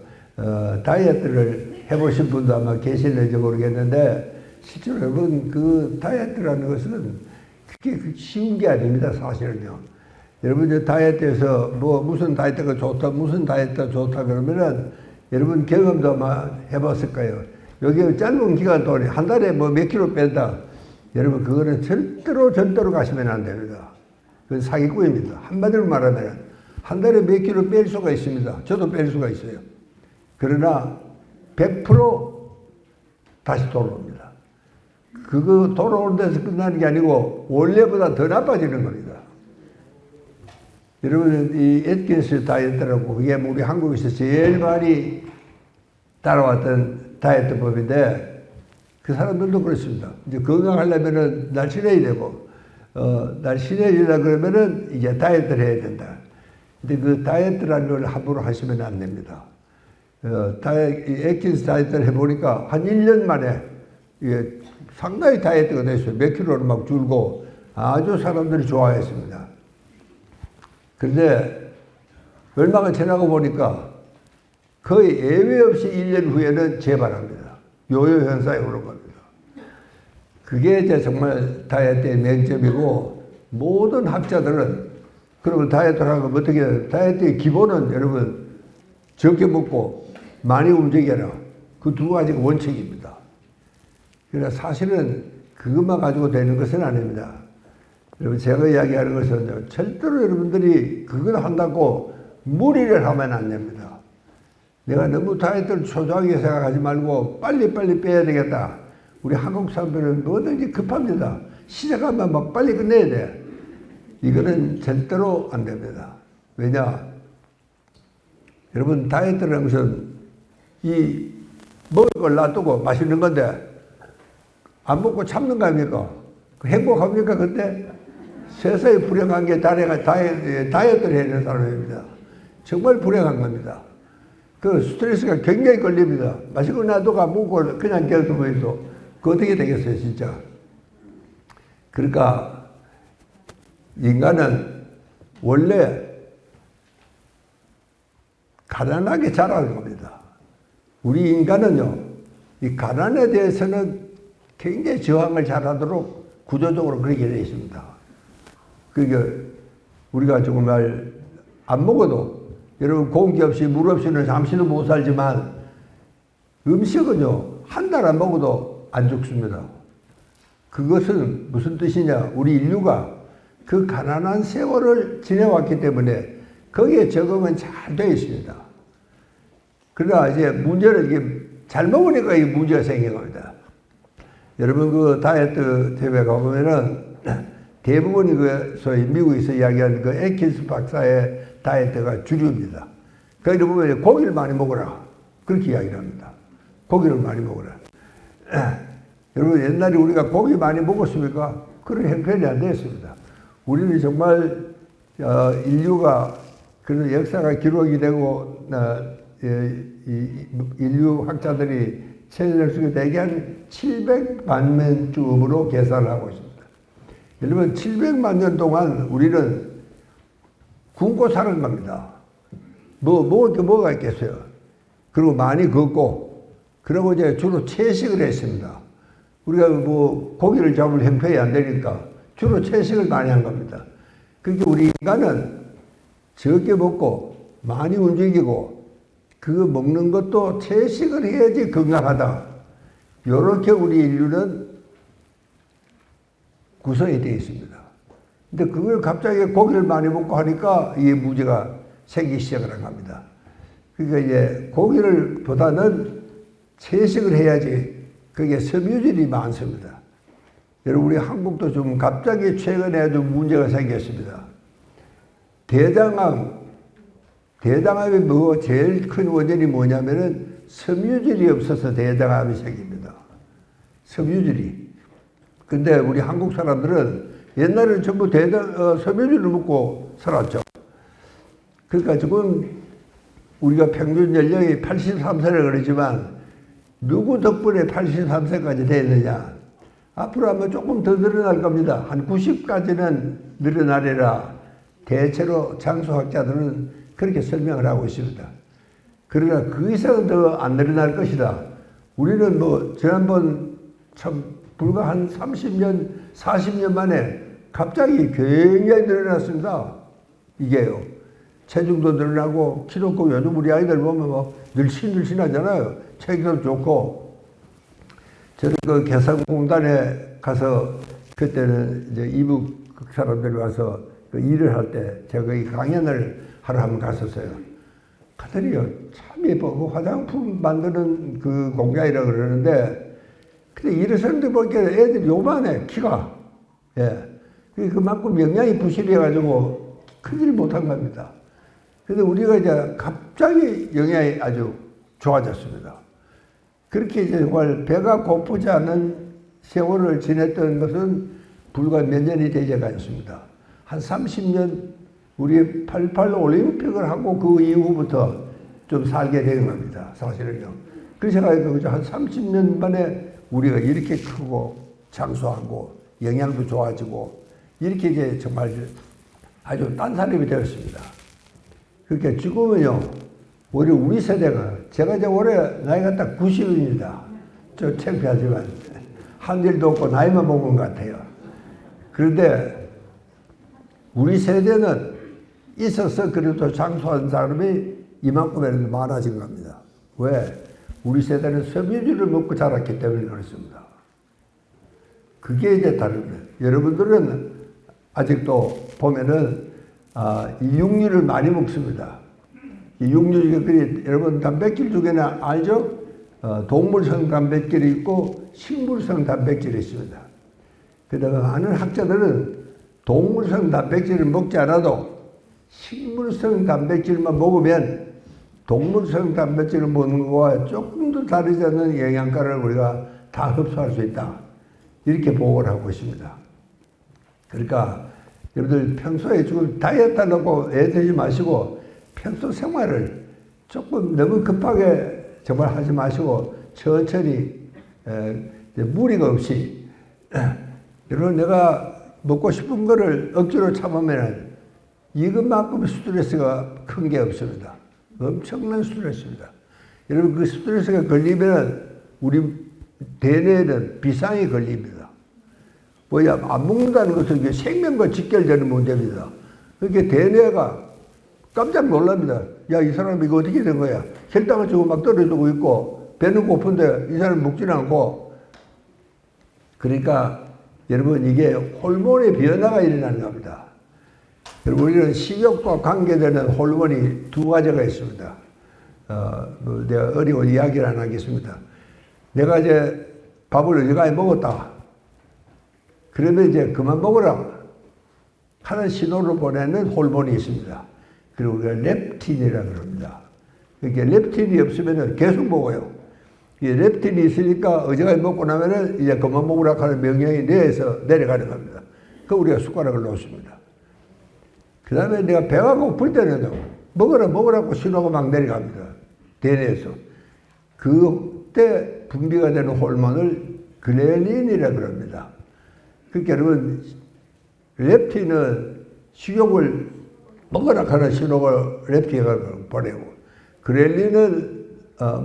다이어트를 해보신 분도 아마 계실는지 모르겠는데, 실제로 여러분 그 다이어트라는 것은 그렇게 쉬운 게 아닙니다. 사실은요. 여러분 이제 다이어트에서 뭐 무슨 다이어트가 좋다, 무슨 다이어트가 좋다 그러면은 여러분 경험도 아마 해봤을 거예요. 여기 짧은 기간 동안에 한 달에 뭐 몇 킬로 뺀다. 여러분 그거는 절대로 가시면 안 됩니다. 그건 사기꾼입니다. 한마디로 말하면 한 달에 몇 킬로 뺄 수가 있습니다. 저도 뺄 수가 있어요. 그러나 100% 다시 돌아옵니다. 그거 돌아오는 데서 끝나는 게 아니고 원래보다 더 나빠지는 겁니다. 여러분 이 애트킨스 다이어트라고, 그게 우리 한국에서 제일 많이 따라왔던 다이어트법인데, 그 사람들도 그렇습니다. 이제 건강하려면은 날씬해야 되고, 날씬해지려 그러면은 이제 다이어트를 해야 된다. 근데 그 다이어트라는 걸 함부로 하시면 안 됩니다. 애트킨스 다이어트를 해보니까 한 1년 만에 이게 상당히 다이어트가 됐어요. 몇 킬로를 막 줄고 아주 사람들이 좋아했습니다. 그런데 얼마가 지나고 보니까 거의 예외 없이 1년 후에는 재발합니다. 요요 현상이 오는 겁니다. 그게 이제 정말 다이어트의 맹점이고, 모든 학자들은 그러면 다이어트를 하면 어떻게 해요? 다이어트의 기본은 여러분 적게 먹고 많이 움직여라. 그 두 가지가 원칙입니다. 그러나 사실은 그것만 가지고 되는 것은 아닙니다. 여러분 제가 이야기하는 것은 절대로 여러분들이 그걸 한다고 무리를 하면 안 됩니다. 내가 너무 다이어트를 초조하게 생각하지 말고 빨리 빼야 되겠다. 우리 한국 사람들은 뭐든지 급합니다. 시작하면 막 빨리 끝내야 돼. 이거는 절대로 안 됩니다. 왜냐? 여러분 다이어트라는 것은 이 먹을 걸 놔두고 맛있는 건데 안 먹고 참는 거 아닙니까? 행복합니까? 근데 세상에 불행한 게 다이어트를 해야 되는 사람입니다. 정말 불행한 겁니다. 그 스트레스가 굉장히 걸립니다. 맛있고 놔두고 안 먹고 그냥 계속 있어. 그 어떻게 되겠어요, 진짜? 그러니까 인간은 원래 가난하게 자라는 겁니다. 우리 인간은요, 이 가난에 대해서는 굉장히 저항을 잘하도록 구조적으로 그렇게 되어 있습니다. 그러니까 우리가 정말 안 먹어도, 여러분 공기 없이 물 없이는 잠시도 못 살지만 음식은요, 한 달 안 먹어도 안 죽습니다. 그것은 무슨 뜻이냐? 우리 인류가 그 가난한 세월을 지내왔기 때문에 거기에 적응은 잘 되어 있습니다. 그러나 이제 문제는 이게 잘 먹으니까 이 문제가 생긴 겁니다. 여러분 그 다이어트 대회 가보면은 대부분이 그 소위 미국에서 이야기하는 그 애킨스 박사의 다이어트가 주류입니다. 거기를 보면 고기를 많이 먹어라. 그렇게 이야기를 합니다. 고기를 많이 먹어라. 여러분 옛날에 우리가 고기 많이 먹었습니까? 그런 형편이 안 됐습니다. 우리는 정말 인류가 그런 역사가 기록이 되고 인류 학자들이 세계를 속에 대개 한 700만 년쯤으로 계산을 하고 있습니다. 여러분 700만 년 동안 우리는 굶고 사는 겁니다. 먹을 게 뭐가 있겠어요? 그리고 많이 걷고, 그리고 이제 주로 채식을 했습니다. 우리가 뭐 고기를 잡을 형편이 안 되니까 주로 채식을 많이 한 겁니다. 그러니까 우리 인간은 적게 먹고 많이 움직이고 그거 먹는 것도 채식을 해야지 건강하다. 이렇게 우리 인류는 구성이 되어 있습니다. 근데 그걸 갑자기 고기를 많이 먹고 하니까 이 문제가 생기기 시작을 한 겁니다. 그러니까 이제 고기를 보다는 채식을 해야지 그게 섬유질이 많습니다. 여러분 우리 한국도 좀 갑자기 최근에 좀 문제가 생겼습니다. 대장암이 뭐 제일 큰 원인이 뭐냐면은 섬유질이 없어서 대장암이 생깁니다. 섬유질이. 근데 우리 한국 사람들은 옛날에는 전부 섬유질을 먹고 살았죠. 그러니까 지금 우리가 평균 연령이 83세를 그러지만 누구 덕분에 83세까지 되느냐. 앞으로 아마 조금 더 늘어날 겁니다. 한 90까지는 늘어나리라 대체로 장수학자들은 그렇게 설명을 하고 있습니다. 그러나 그 이상은 더 안 늘어날 것이다. 우리는 뭐 지난번 참 불과 한 30년, 40년 만에 갑자기 굉장히 늘어났습니다. 이게요. 체중도 늘어나고 키도 크고 요즘 우리 아이들 보면 뭐 늘씬하잖아요. 체격도 좋고. 저는 그 개성공단에 가서 그때는 이제 이북 사람들이 와서 그 일을 할 때 제가 거기 강연을 하러 한번 갔었어요. 갔더니요, 참 예쁘고 화장품 만드는 그 공장이라고 그러는데 근데 일하시는데 보니까 애들이 요만해, 키가. 예. 그만큼 영양이 부실해가지고 크지를 못한 겁니다. 그런데 우리가 이제 갑자기 영양이 아주 좋아졌습니다. 그렇게 이제 정말 배가 고프지 않은 세월을 지냈던 것은 불과 몇 년이 되지 않습니다. 한 30년 우리 88 올림픽을 하고 그 이후부터 좀 살게 된 겁니다. 사실은요. 그래서 제가 한 30년 만에 우리가 이렇게 크고 장수하고 영양도 좋아지고 이렇게 이제 정말 아주 딴 사람이 되었습니다. 그러니까 지금은요, 우리 세대가, 제가 이제 올해 나이가 딱 90입니다. 좀 창피하지만, 한 일도 없고 나이만 먹은 것 같아요. 그런데 우리 세대는 있어서 그래도 장수한 사람이 이만큼이라도 많아진 겁니다. 왜? 우리 세대는 섬유질을 먹고 자랐기 때문에 그렇습니다. 그게 이제 다릅니다. 여러분들은 아직도 보면은 이 육류를 많이 먹습니다. 이 육류, 여러분 단백질 중에는 알죠? 동물성 단백질이 있고 식물성 단백질이 있습니다. 그다음에 많은 학자들은 동물성 단백질을 먹지 않아도 식물성 단백질만 먹으면 동물성 단백질을 먹는 것과 조금 더 다르지 않는 영양가를 우리가 다 흡수할 수 있다. 이렇게 보고를 하고 있습니다. 그러니까 여러분들 평소에 지금 다이어트 하려고 애쓰지 마시고 평소 생활을 조금 너무 급하게 정말 하지 마시고 천천히 무리가 없이 여러분 내가 먹고 싶은 거를 억지로 참으면 이것만큼 스트레스가 큰 게 없습니다. 엄청난 스트레스입니다. 여러분 그 스트레스가 걸리면 우리 대뇌에는 비상이 걸립니다. 뭐냐, 안 먹는다는 것은 이게 생명과 직결되는 문제입니다. 그렇게 대뇌가 깜짝 놀랍니다. 야, 이 사람 이거 어떻게 된 거야? 혈당을 지금 막 떨어지고 있고 배는 고픈데 이 사람 먹지는 않고. 그러니까 여러분 이게 호르몬의 변화가 일어나는 겁니다. 여러분 우리는 식욕과 관계되는 호르몬이 두 가지가 있습니다. 뭐 내가 어려운 이야기를 안 하겠습니다. 내가 이제 밥을 어지간히 먹었다. 그러면 이제 그만 먹으라 하는 신호를 보내는 호르몬이 있습니다. 그리고 우리가 렙틴이라고 합니다. 그러니까 렙틴이 없으면 계속 먹어요. 이 렙틴이 있으니까 어지간히 먹고 나면은 이제 그만 먹으라 하는 명령이 뇌에서 내려가는 겁니다. 그 우리가 숟가락을 놓습니다. 그 다음에 내가 배가 고플 때는 먹으라고 신호가 막 내려갑니다. 대뇌에서. 그때 분비가 되는 호르몬을 그렐린이라고 합니다. 그러니까 여러분 렙틴은 식욕을 먹으라 하는 신호를 렙틴가 보내고 그렐린은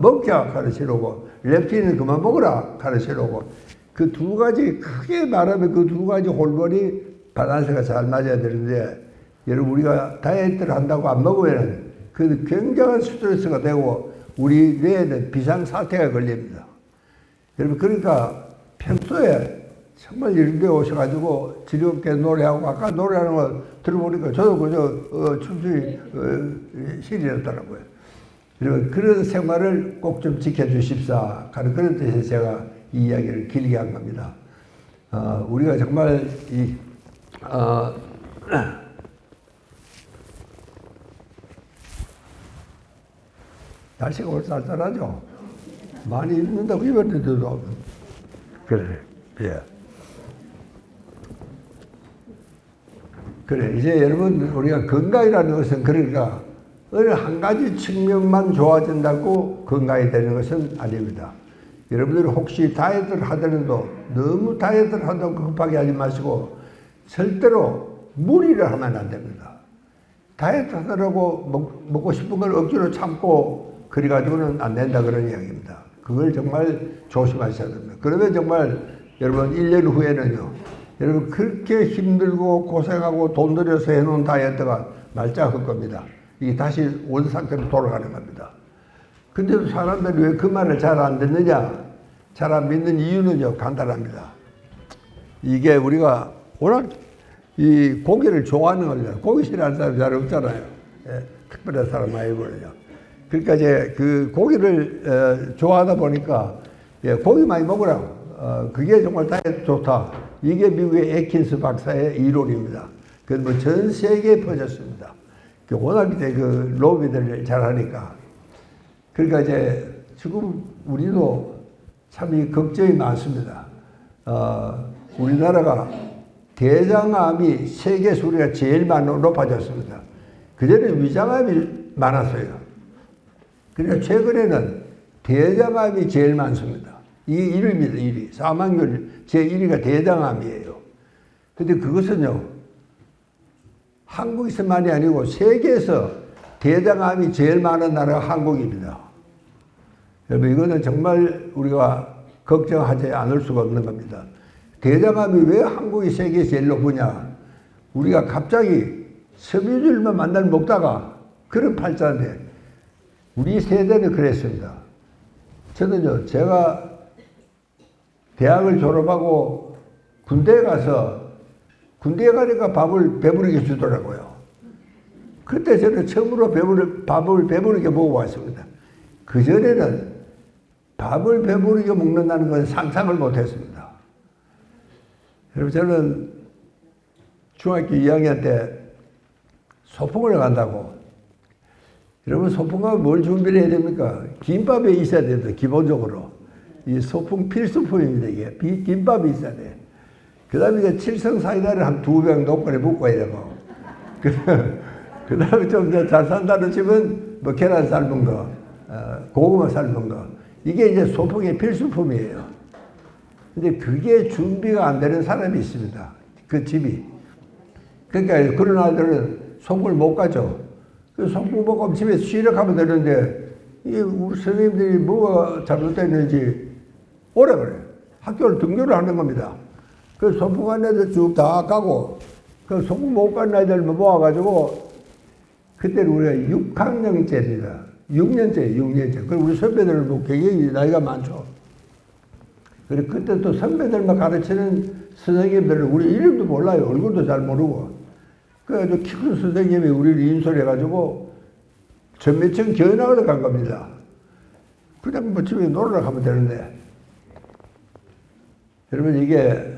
먹자 하는 신호고 렙틴은 그만 먹으라 하는 신호고 그 두 가지 크게 말하면 그 두 가지 호르몬이 밸런스가 잘 맞아야 되는데 여러분 우리가 다이어트를 한다고 안 먹으면 그 굉장한 스트레스가 되고 우리 뇌에는 비상사태가 걸립니다. 여러분 그러니까 평소에 정말 이런 데 오셔가지고 즐겁게 노래하고 아까 노래하는 거 들어보니까 저도 그저 춤추기 실이었더라고요. 여러분 그런 생활을 꼭 좀 지켜주십사 하는 그런 뜻에서 제가 이 이야기를 길게 한 겁니다. 우리가 정말 날씨가 오늘 쌀쌀하죠? 많이 입는다고 입었는데도 그래, 예. 그래, 이제 여러분 우리가 건강이라는 것은 그러니까 어느 한 가지 측면만 좋아진다고 건강이 되는 것은 아닙니다. 여러분들이 혹시 다이어트를 하더라도 너무 다이어트를 한다고 급하게 하지 마시고 절대로 무리를 하면 안 됩니다. 다이어트 하더라고 먹고 싶은 걸 억지로 참고 그래가지고는 안 된다 그런 이야기입니다. 그걸 정말 조심하셔야 됩니다. 그러면 정말 여러분 1년 후에는요. 여러분 그렇게 힘들고 고생하고 돈 들여서 해놓은 다이어트가 말짱할 겁니다. 이게 다시 원상태로 돌아가는 겁니다. 근데도 사람들이 왜 그 말을 잘 안 듣느냐? 잘 안 믿는 이유는요, 간단합니다. 이게 우리가 워낙 이 고기를 좋아하는 겁니다. 고기 싫어하는 사람이 잘 없잖아요. 예, 특별한 사람 아니거든요. 그러니까 이제 그 고기를 좋아하다 보니까 예, 고기 많이 먹으라고. 그게 정말 다이어트 좋다. 이게 미국의 에킨스 박사의 이론입니다. 그건 뭐 전 세계에 퍼졌습니다. 워낙 이제 그 로비들을 잘 하니까. 그러니까 이제 지금 우리도 참 이 걱정이 많습니다. 우리나라가 대장암이 세계 수리가 제일 높아졌습니다. 그전에 위장암이 많았어요. 그러니까 최근에는 대장암이 제일 많습니다. 이 1위입니다, 1위. 사망률 제1위가 대장암이에요. 근데 그것은요, 한국에서만이 아니고 세계에서 대장암이 제일 많은 나라가 한국입니다. 여러분, 이거는 정말 우리가 걱정하지 않을 수가 없는 겁니다. 대장암이 왜 한국이 세계에 제일 높으냐? 우리가 갑자기 섬유질만 만날 먹다가 그런 팔자인데, 우리 세대는 그랬습니다. 저는요, 제가 대학을 졸업하고 군대에 가니까 밥을 배부르게 주더라고요. 그때 저는 처음으로 밥을 배부르게 먹어봤습니다. 그전에는 밥을 배부르게 먹는다는 건 상상을 못했습니다. 여러분, 저는 중학교 2학년 때 소풍을 간다고. 여러분, 소풍 가면 뭘 준비를 해야 됩니까? 김밥이 있어야 됩니다, 기본적으로. 이 소풍 필수품입니다, 이게. 김밥이 있어야 돼. 그 다음에 이제 칠성사이다를 한 2병 녹걸에 붓고 해야 되고. 그 다음에 좀 잘 산다는 집은 뭐 계란 삶은 거, 고구마 삶은 거. 이게 이제 소풍의 필수품이에요. 근데 그게 준비가 안 되는 사람이 있습니다. 그 집이. 그러니까 그런 아이들은 소풍을 못 가죠. 그 소풍 못 가면 집에서 쉬러 가면 되는데, 이게 우리 선생님들이 뭐가 잘못됐는지 오래 그래요. 학교를 등교를 하는 겁니다. 그 소풍 간 애들 쭉 다 가고, 그 소풍 못 간 애들 모아가지고, 그때는 우리가 6학년째입니다. 6년째. 그리고 우리 선배들은 뭐 굉장히 나이가 많죠. 그리고 그때 또 선배들만 가르치는 선생님들은 우리 이름도 몰라요. 얼굴도 잘 모르고. 그래가지고 키 큰 선생님이 우리를 인솔해가지고 전매청 견학을 간 겁니다. 그냥 뭐 집에 놀러 가면 되는데. 여러분, 이게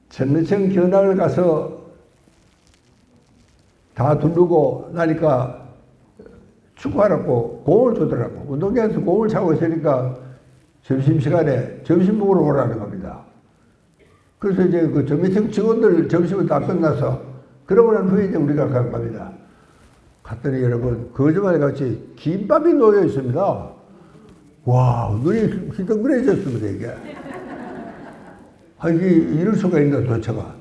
전매청 견학을 가서 다 두르고 나니까 축구하라고 공을 주더라고. 운동장에서 공을 차고 있으니까 점심시간에 점심 먹으러 오라는 겁니다. 그래서 이제 그 전매청 직원들 점심을 다 끝나서 그러고 난 후에 이제 우리가 간 겁니다. 갔더니 여러분, 거짓말 같이 김밥이 놓여 있습니다. 와, 눈이 휘둥그레졌습니다, 이게. 이게 이럴 수가 있나, 도대체가.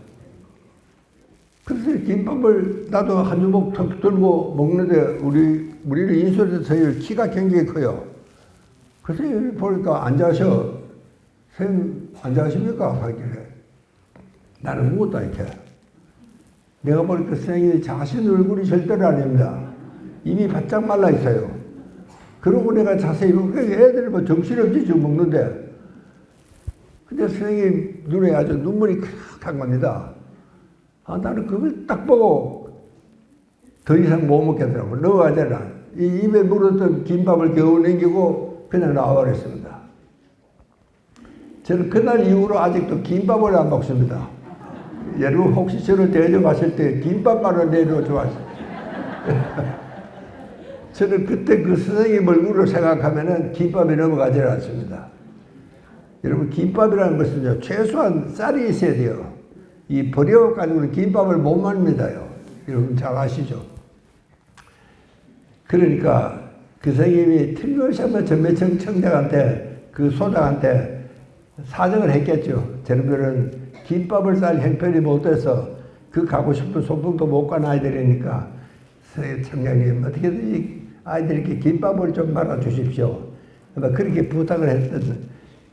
그래서 김밥을 나도 한 주먹 턱 들고 먹는데 우리를 인솔해서 키가 굉장히 커요. 그래서 보니까 앉아서 선생님 안녕하십니까? 하길래 나는 묻었다 이렇게. 내가 보니까 선생님이 자신 얼굴이 절대로 아닙니다. 이미 바짝 말라 있어요. 그러고 내가 자세히 애들 뭐 정신없이 지금 먹는데 근데 선생님 눈에 아주 눈물이 크락한 겁니다. 아, 나는 그걸 딱 보고 더 이상 못 먹겠더라고. 넣어가잖아. 이 입에 물었던 김밥을 겨우 남기고 그냥 나와버렸습니다. 저는 그날 이후로 아직도 김밥을 안 먹습니다. 여러분 혹시 저를 대접하실 때 김밥만을 내려 좋아하세요? 저는 그때 그 선생님 얼굴을 생각하면은 김밥이 넘어가지 않습니다. 여러분 김밥이라는 것은요 최소한 쌀이 있어야 돼요. 이 버려가지고는 김밥을 못 만듭니다요. 여러분 잘 아시죠? 그러니까 그 선생님이 틀림없이 한번 전매청 청장한테 그 소장한테 사정을 했겠죠. 저놈들은 김밥을 쌀 형편이 못돼서 그 가고 싶은 소풍도 못 간 아이들이니까 청장님 어떻게든지 아이들에게 김밥을 좀 말아 주십시오. 그렇게 부탁을 했던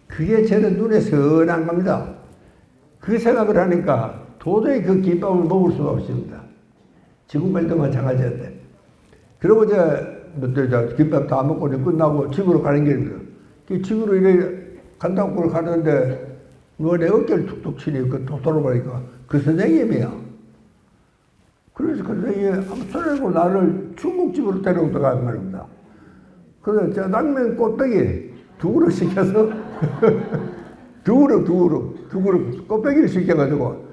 그게 저는 눈에 선한 겁니다. 그 생각을 하니까 도저히 그 김밥을 먹을 수가 없습니다. 지금까지도 마찬가지였는데. 그러고 이제 김밥 다 먹고 끝나고 집으로 가는 길입니다. 그 집으로 이래 간다고 가는데 누가 내 어깨를 툭툭 치니 또 돌아보니까 그 선생님이야. 그래서 그 선생님이 아무 소리 하고 나를 중국집으로 데려오다가 한 말입니다. 그래서 짜장면 꽃배기 두 그릇 시켜서 두 그릇 꽃배기를 시켜가지고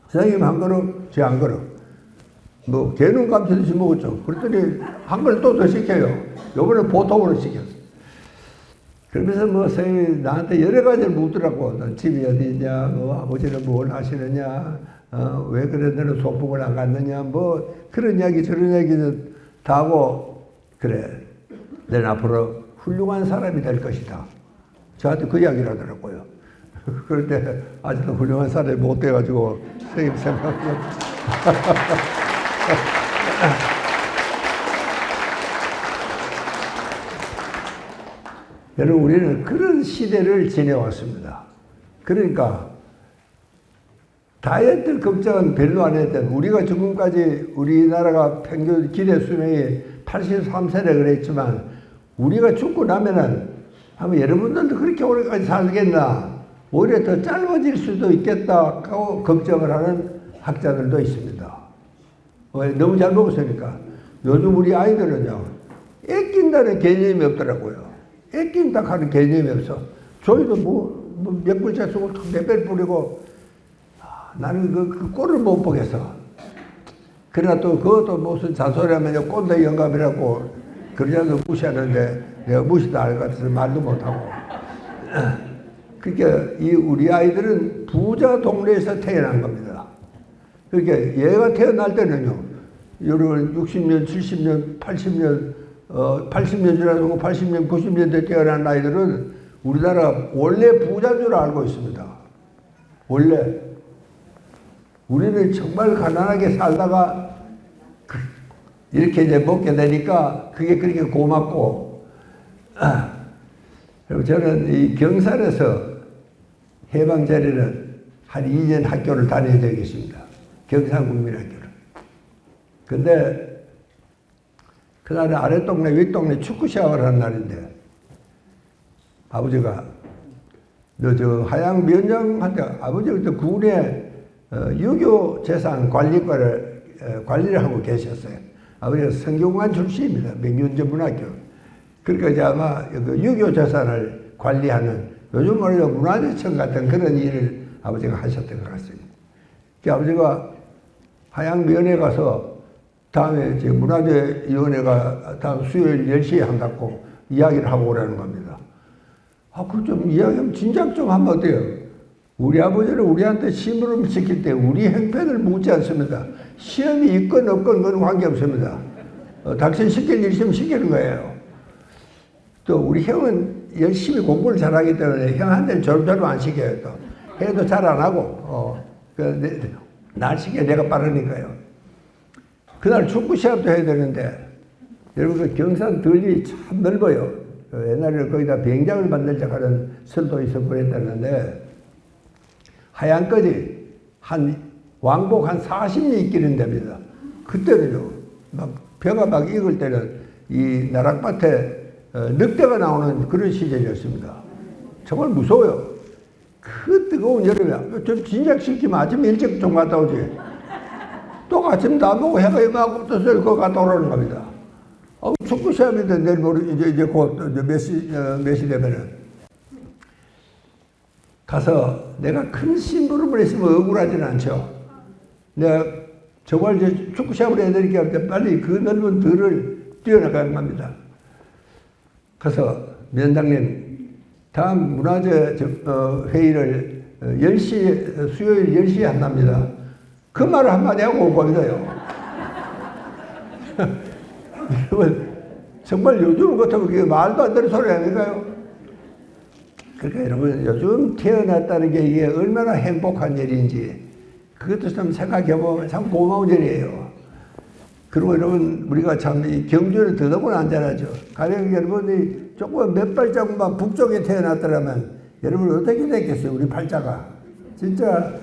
선생님 한 그릇, 제 한 그릇. 뭐 개눈 감싸듯이 먹었죠. 그랬더니 한 그릇 또 더 시켜요. 요번에 보통으로 시켰어. 그러면서 뭐 선생님이 나한테 여러 가지를 묻더라고. 너 집이 어디 있냐, 아버지는 뭘 하시느냐, 왜 그래 너는 소풍을 안 갔느냐, 뭐 그런 이야기 저런 이야기는 다 하고 그래 너는 앞으로 훌륭한 사람이 될 것이다. 저한테 그 이야기를 하더라고요. 그런데 아직도 훌륭한 사람이 못 돼가지고 선생님 생각하면 여러분 우리는 그런 시대를 지내왔습니다. 그러니까 다이어트 걱정은 별로 안 했던 우리가 지금까지 우리나라가 평균 기대 수명이 83세래 그랬지만 우리가 죽고 나면은 아마 여러분들도 그렇게 오래까지 살겠나 오히려 더 짧아질 수도 있겠다 하고 걱정을 하는 학자들도 있습니다. 너무 잘 먹었으니까 요즘 우리 아이들은요 애낀다는 개념이 없더라고요. 애낀다 하는 개념이 없어. 저희도 뭐 몇 불째 쓰고 몇배 뿌리고 나는 그 꼴을 못 보겠어. 그러나 또 그것도 무슨 잔소리하면 꼰대 영감이라고 그러자도 무시하는데 내가 무시도 할 것 같아서 말도 못하고. 그러니까 이 우리 아이들은 부자 동네에서 태어난 겁니다. 그러니까 얘가 태어날 때는요, 여러분 60년, 70년, 80년, 80년 지나고 80년, 90년대 태어난 아이들은 우리나라 원래 부자인 줄 알고 있습니다. 원래. 우리는 정말 가난하게 살다가 이렇게 이제 먹게 되니까 그게 그렇게 고맙고. 그리고 저는 이 경산에서 해방전에는 한 2년 학교를 다녀야 되겠습니다. 경산국민학교를. 근데 그날은 아랫동네 윗동네 축구 시합을 하는 날인데 아버지가 너 저 하양 면장한테 아버지가 그때 군에 유교 재산 관리를 하고 계셨어요. 아버지가 성균관 출신입니다. 명륜전문학교. 그러니까 이제 아마 유교 재산을 관리하는 요즘 말로 문화재청 같은 그런 일을 아버지가 하셨던 것 같습니다. 그 아버지가 하양면에 가서 다음에 이제 문화재위원회가 다음 수요일 10시에 한다고 이야기를 하고 오라는 겁니다. 그 좀 이야기하면 진작 좀 하면 어때요? 우리 아버지는 우리한테 심부름 시킬 때 우리 행편을 묻지 않습니다. 시험이 있건 없건 그건 관계없습니다. 당신 시킬 일 있으면 시키는 거예요. 또 우리 형은 열심히 공부를 잘하기 때문에 형한테는 저런 안 시켜요. 또 해도 잘 안 하고 날 시켜 내가 빠르니까요. 그날 축구 시합도 해야 되는데 여러분 그 경산 들이 참 넓어요. 옛날에는 거기다 비행장을 만들자 하는 설도 있었고 그랬다는데 하얀거지 한 왕복 한 40리 있기는 됩니다. 그때는요 막 벼가 막 익을 때는 이 나락밭에 늑대가 나오는 그런 시절이었습니다. 정말 무서워요. 그 뜨거운 여름에 좀 진작시키면 아침 일찍 좀 갔다 오지. 또 아침 다 먹고 해가 이만큼 떠서 그거 갔다 오라는 겁니다. 축구 시합인데 내일 모레 이제 곧 몇 시 되면은 가서 내가 큰 심부름을 했으면 억울하지는 않죠. 내가 정말 이제 축구 시합을 해야 되니까 빨리 그 넓은 들을 뛰어나가는 겁니다. 가서 위원장님 다음 문화재 회의를 10시 수요일 10시에 한답니다. 그 말을 한마디 하고 온 겁니다요. 여러분 정말 요즘 같으면 그게 말도 안 되는 소리 아닌가요? 그러니까 여러분 요즘 태어났다는 게 이게 얼마나 행복한 일인지 그것도 좀 생각해보면 참 고마운 일이에요. 그리고 여러분 우리가 참 이 경주를 더더구나 안 잘하죠. 가령 여러분이 조금 몇 발자국만 북쪽에 태어났더라면 여러분 어떻게 됐겠어요? 우리 팔자가 진짜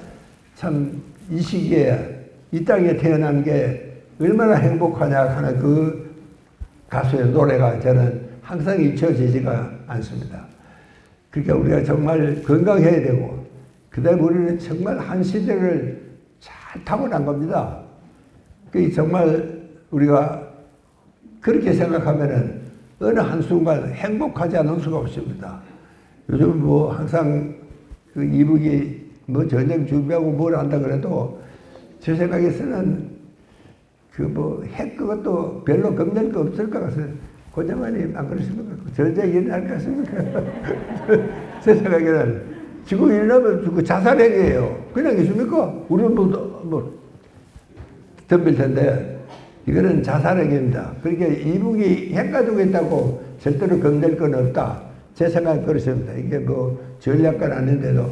참 이 시기에 이 땅에 태어난 게 얼마나 행복하냐 하는 그 가수의 노래가 저는 항상 잊혀지지가 않습니다. 그러니까 우리가 정말 건강해야 되고 그 다음에 우리는 정말 한 시대를 잘 타고난 겁니다. 그 정말 우리가 그렇게 생각하면은 어느 한순간 행복하지 않을 수가 없습니다. 요즘 뭐 항상 그 이북이 뭐 전쟁 준비하고 뭘 한다 그래도 제 생각에서는 그 뭐 핵 그것도 별로 겁낼 거 없을 것 같아요. 고장관님 안 그러십니까? 전쟁이 일어날 것 같습니까? 제 생각에는 지금 일어나면 그 자살행위예요. 그냥 있습니까? 우리는 뭐 덤빌 텐데 이거는 자살행위입니다. 그러니까 이북이 핵 가지고 있다고 절대로 겁낼 건 없다. 제 생각은 그렇습니다. 이게 뭐 전략가는 아닌데도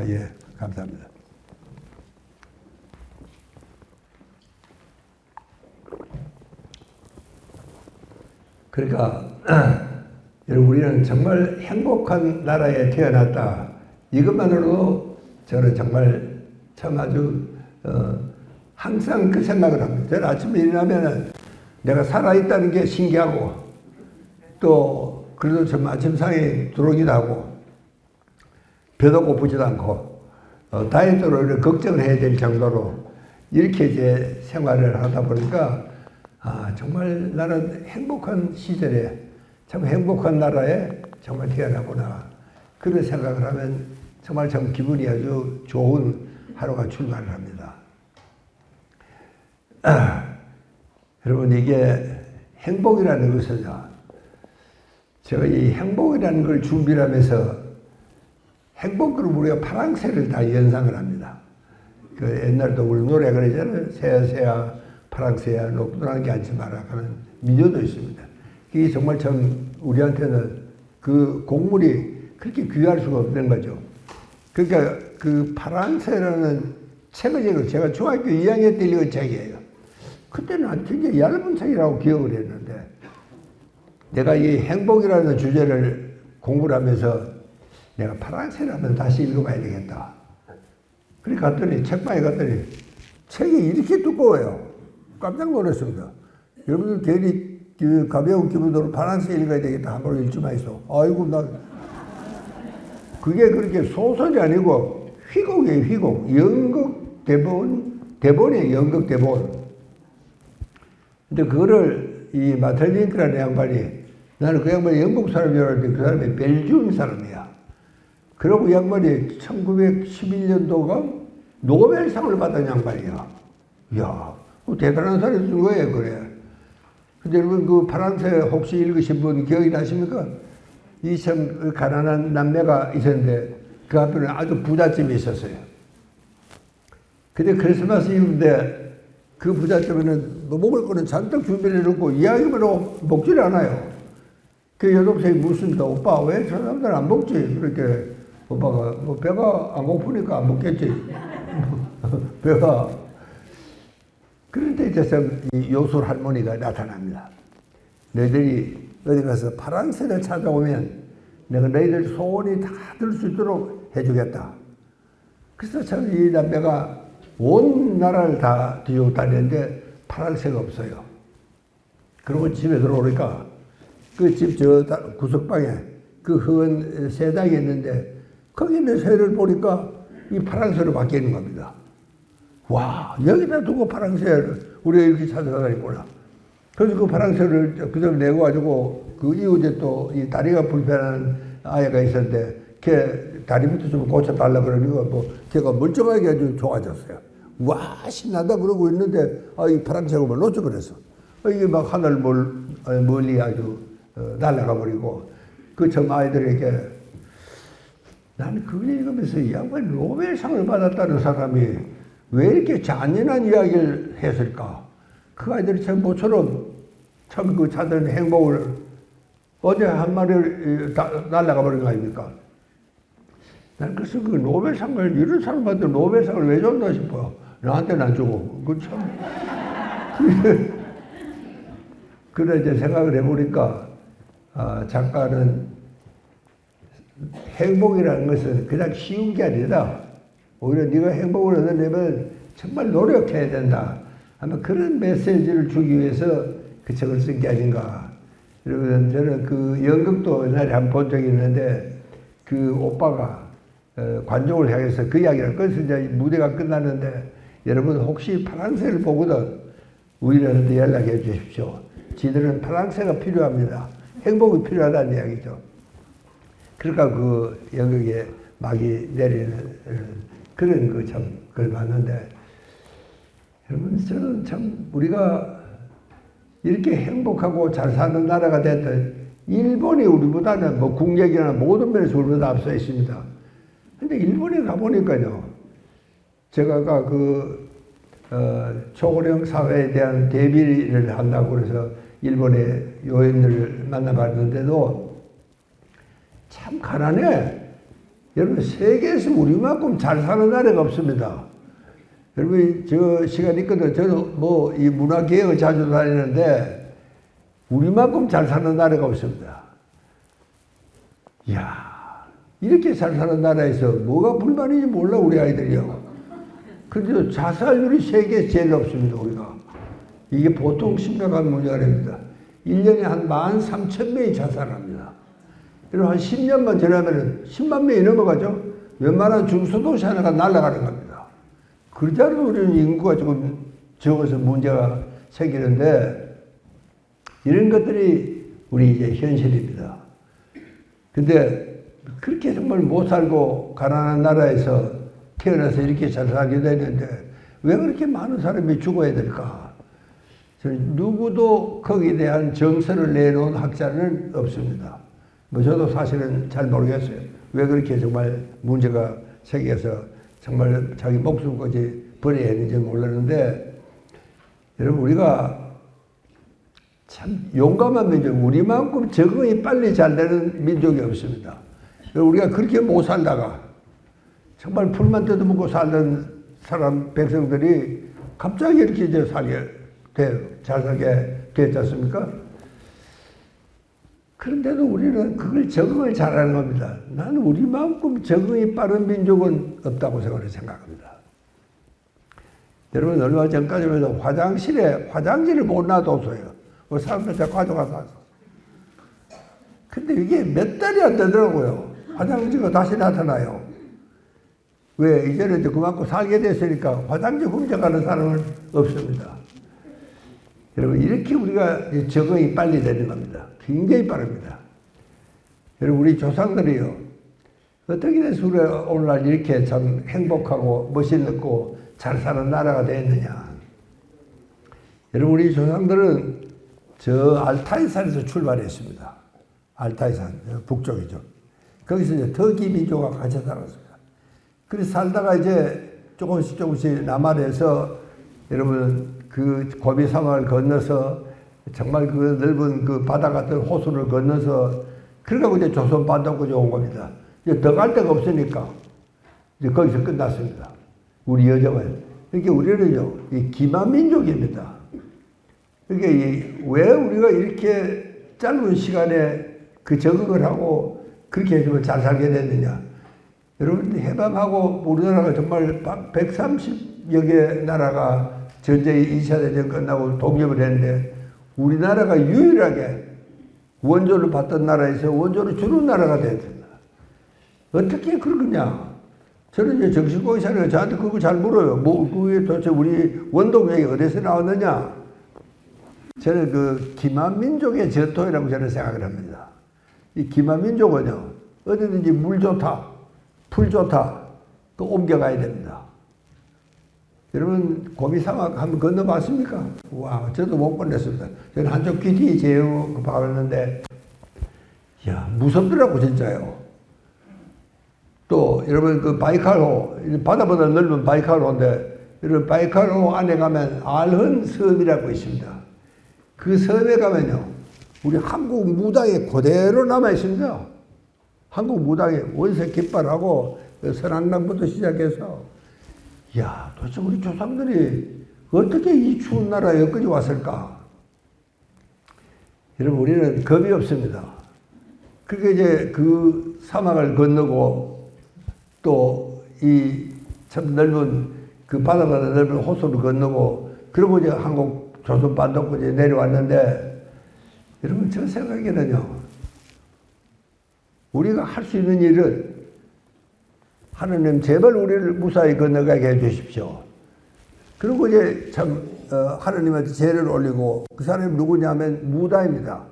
예, 감사합니다. 그러니까 여러분 우리는 정말 행복한 나라에 태어났다. 이것만으로도 저는 정말 참 아주 항상 그 생각을 합니다. 저는 아침에 일어나면은 내가 살아있다는 게 신기하고 또 그래도 좀 아침상에 들어오기도 하고 배도 고프지도 않고 다이어트로 걱정을 해야 될 정도로 이렇게 이제 생활을 하다 보니까 정말 나는 행복한 시절에 참 행복한 나라에 정말 태어나구나 그런 생각을 하면 정말 참 기분이 아주 좋은 하루가 출발을 합니다. 여러분 이게 행복이라는 것은요 제가 이 행복이라는 걸 준비를 하면서 행복으로 우리가 파랑새를 다 연상을 합니다. 그 옛날에도 우리 노래 그러잖아요. 새야 새야 파랑새야 높도란 게 앉지 마라 하는 민요도 있습니다. 이게 정말 참 우리한테는 그 곡물이 그렇게 귀할 수가 없는 거죠. 그러니까 그 파랑새라는 책을 제가 중학교 2학년 때 읽은 책이에요. 그때는 굉장히 얇은 책이라고 기억을 했는데 내가 이 행복이라는 주제를 공부를 하면서 내가 파랑새라면 다시 읽어봐야 되겠다. 그래 갔더니 책방에 갔더니 책이 이렇게 두꺼워요. 깜짝 놀랐습니다. 여러분들 괜히 그 가벼운 기분으로 파랑새 읽어야 되겠다. 한번 읽지 마이소. 아이고 나 그게 그렇게 소설이 아니고 희곡이에요. 희곡. 연극 대본이에요. 연극 대본. 근데 그거를 이 마텔링크라는 양반이 나는 그 양반이 영국 사람인 줄 알았는데 그 사람이 벨기움 사람이야. 그러고 양반이 1911년도가 노벨상을 받은 양반이야. 이야, 대단한 사람이 쓴 거예요, 그래. 근데 여러분, 그 파랑새 혹시 읽으신 분 기억이 나십니까? 이 참 가난한 남매가 있었는데 그 앞에는 아주 부잣집이 있었어요. 근데 크리스마스 이브인데 그 부잣집에는 뭐 먹을 거는 잔뜩 준비를 해놓고 이야기만 하고 먹지를 않아요. 그 여동생이 묻습니다. 오빠, 왜 저 사람들 안 먹지? 그렇게 오빠가 뭐 배가 안 고프니까 안 먹겠지. 배가. 그런데 이제 이 요술 할머니가 나타납니다. 너희들이 어디 가서 파랑새를 찾아오면 내가 너희들 소원이 다 들 수 있도록 해주겠다. 그래서 참 이 남매가 온 나라를 다 뒤지고 다녔는데 파랑새가 없어요. 그리고 집에 들어오니까 그 집 저 구석방에 그 흙은 세당이 있는데 거기 있는 새를 보니까 이 파랑새로 바뀌는 겁니다. 와, 여기다 두고 파랑새를 우리가 이렇게 찾아다니구나. 그래서 그 파랑새를 그저 내고 가지고 그 이웃에 또 이 다리가 불편한 아이가 있었는데 걔 다리부터 좀 고쳐달라 그러니까 뭐 걔가 멀쩡하게 아주 좋아졌어요. 와, 신나다 그러고 있는데 이 파랑새가 뭐 놓쳐버렸어. 이게 막 하늘 멀리 아주 날아가 버리고 그 참 아이들에게 나는 그걸 읽으면서 이 양반이 노벨상을 받았다는 사람이 왜 이렇게 잔인한 이야기를 했을까? 그 아이들이 참 모처럼 참 그 찾은 행복을 어제 한 마리를 날아가 버린 거 아닙니까? 난 그래서 그 노벨상을 이런 사람한테 노벨상을 왜 줬나 싶어요. 나한테는 안 주고. 그 참. 그래 이제 생각을 해보니까 작가는 행복이라는 것은 그냥 쉬운 게 아니라 오히려 네가 행복을 얻으려면 정말 노력해야 된다. 아마 그런 메시지를 주기 위해서 그 책을 쓴 게 아닌가. 여러분 저는 그 연극도 옛날에 한 번 본 적이 있는데 그 오빠가 관중을 향해서 그 이야기를 그래서 이제 무대가 끝났는데 여러분 혹시 파랑새를 보거든 우리한테 연락해 주십시오. 지들은 파랑새가 필요합니다. 행복이 필요하다는 이야기죠. 그러니까 그 연극에 막이 내리는 그런 그 참 걸 봤는데 여러분 저는 참 우리가 이렇게 행복하고 잘 사는 나라가 됐다. 일본이 우리보다는 뭐 국력이나 모든 면에서 우리보다 앞서 있습니다. 근데 일본에 가보니까요. 제가 아까 그 초고령 사회에 대한 대비를 한다고 그래서 일본의 요인들을 만나봤는데도 참 가난해. 여러분 세계에서 우리만큼 잘 사는 나라가 없습니다. 여러분 저 시간 있거든. 저는 뭐 이 문화개혁을 자주 다니는데 우리만큼 잘 사는 나라가 없습니다. 이야 이렇게 잘 사는 나라에서 뭐가 불만인지 몰라 우리 아이들이요. 그런데 자살률이 세계에 제일 높습니다 우리가. 이게 보통 심각한 문제가 됩니다. 1년에 한 13,000명이 자살합니다. 그리고 한 10년만 지나면 10만 명이 넘어가죠. 웬만한 중소도시 하나가 날아가는 겁니다. 그러지 않으면 우리는 인구가 조금 적어서 문제가 생기는데 이런 것들이 우리 이제 현실입니다. 근데 그렇게 정말 못 살고 가난한 나라에서 태어나서 이렇게 잘 살게 됐는데 왜 그렇게 많은 사람이 죽어야 될까? 누구도 거기에 대한 정서를 내놓은 학자는 없습니다. 뭐 저도 사실은 잘 모르겠어요. 왜 그렇게 정말 문제가 생겨서 정말 자기 목숨까지 버려야 했는지 몰랐는데 여러분 우리가 참 용감한 민족, 우리만큼 적응이 빨리 잘 되는 민족이 없습니다. 우리가 그렇게 못 살다가 정말 풀만 뜯어먹고 살던 사람, 백성들이 갑자기 이렇게 이제 잘 살게 됐지 않습니까? 그런데도 우리는 그걸 적응을 잘하는 겁니다. 나는 우리만큼 적응이 빠른 민족은 없다고 생각합니다. 여러분 얼마 전까지만 해도 화장실에 화장지를 못 놔뒀어요. 그 사람들 다 가져가서. 근데 이게 몇 달이 안 되더라고요. 화장지가 다시 나타나요. 왜? 이제는 이제 그만큼 살게 됐으니까 화장지 훔쳐가는 사람은 없습니다. 여러분 이렇게 우리가 적응이 빨리 되는 겁니다. 굉장히 빠릅니다. 여러분 우리 조상들이요. 어떻게 돼서 우리가 오늘날 이렇게 참 행복하고 멋있고 잘 사는 나라가 됐느냐. 여러분 우리 조상들은 저 알타이산에서 출발했습니다. 알타이산 북쪽이죠. 거기서 이제 터키 민족과 같이 살았습니다. 그래서 살다가 이제 조금씩 남아에서 여러분 그 고비 사막을 건너서 정말 그 넓은 그 바다 같은 호수를 건너서 그러고 이제 조선 반도까지 온 겁니다. 이제 더 갈 데가 없으니까 이제 거기서 끝났습니다. 우리 여정은. 그러니까 우리는요, 이 기만민족입니다. 그러니까 왜 우리가 이렇게 짧은 시간에 그 적응을 하고 그렇게 해주면 잘 살게 됐느냐. 여러분 해방하고 우리나라가 정말 130여 개 나라가 전쟁 2차 대전 끝나고 독립을 했는데 우리나라가 유일하게 원조를 받던 나라에서 원조를 주는 나라가 됐습니다. 어떻게 그러냐. 저는 이제 정신공의사를 저한테 그거 잘 물어요. 뭐 그게 도대체 우리 원동력이 어디서 나왔느냐. 저는 그 기만민족의 전통이라고 저는 생각을 합니다. 이 기만민족은요 어디든지 물 좋다 풀 좋다 또 옮겨가야 됩니다. 여러분 고비사막 한번 건너봤습니까? 와 저도 못 건넜습니다. 저는 한쪽 귀 뒤에 재고 박았는데 야 무섭더라고 진짜요. 또 여러분 그 바이칼호 바다보다 넓은 바이칼호인데 여러분 바이칼호 안에 가면 알흔 섬이라고 있습니다. 그 섬에 가면요 우리 한국 무당이 그대로 남아 있습니다. 한국 무당이 원색 깃발하고 선앙당부터 시작해서 야 도대체 우리 조상들이 어떻게 이 추운 나라에 여기까지 왔을까? 여러분 우리는 겁이 없습니다. 그게 이제 그 사막을 건너고 또 이 참 넓은 그 바다보다 넓은 호수를 건너고 그러고 이제 한국 조선 반도까지 내려왔는데 여러분 저 생각에는요 우리가 할 수 있는 일은 하느님 제발 우리를 무사히 건너가게 해주십시오. 그리고 이제 참 하느님한테 제를 올리고 그 사람이 누구냐면 무당입니다.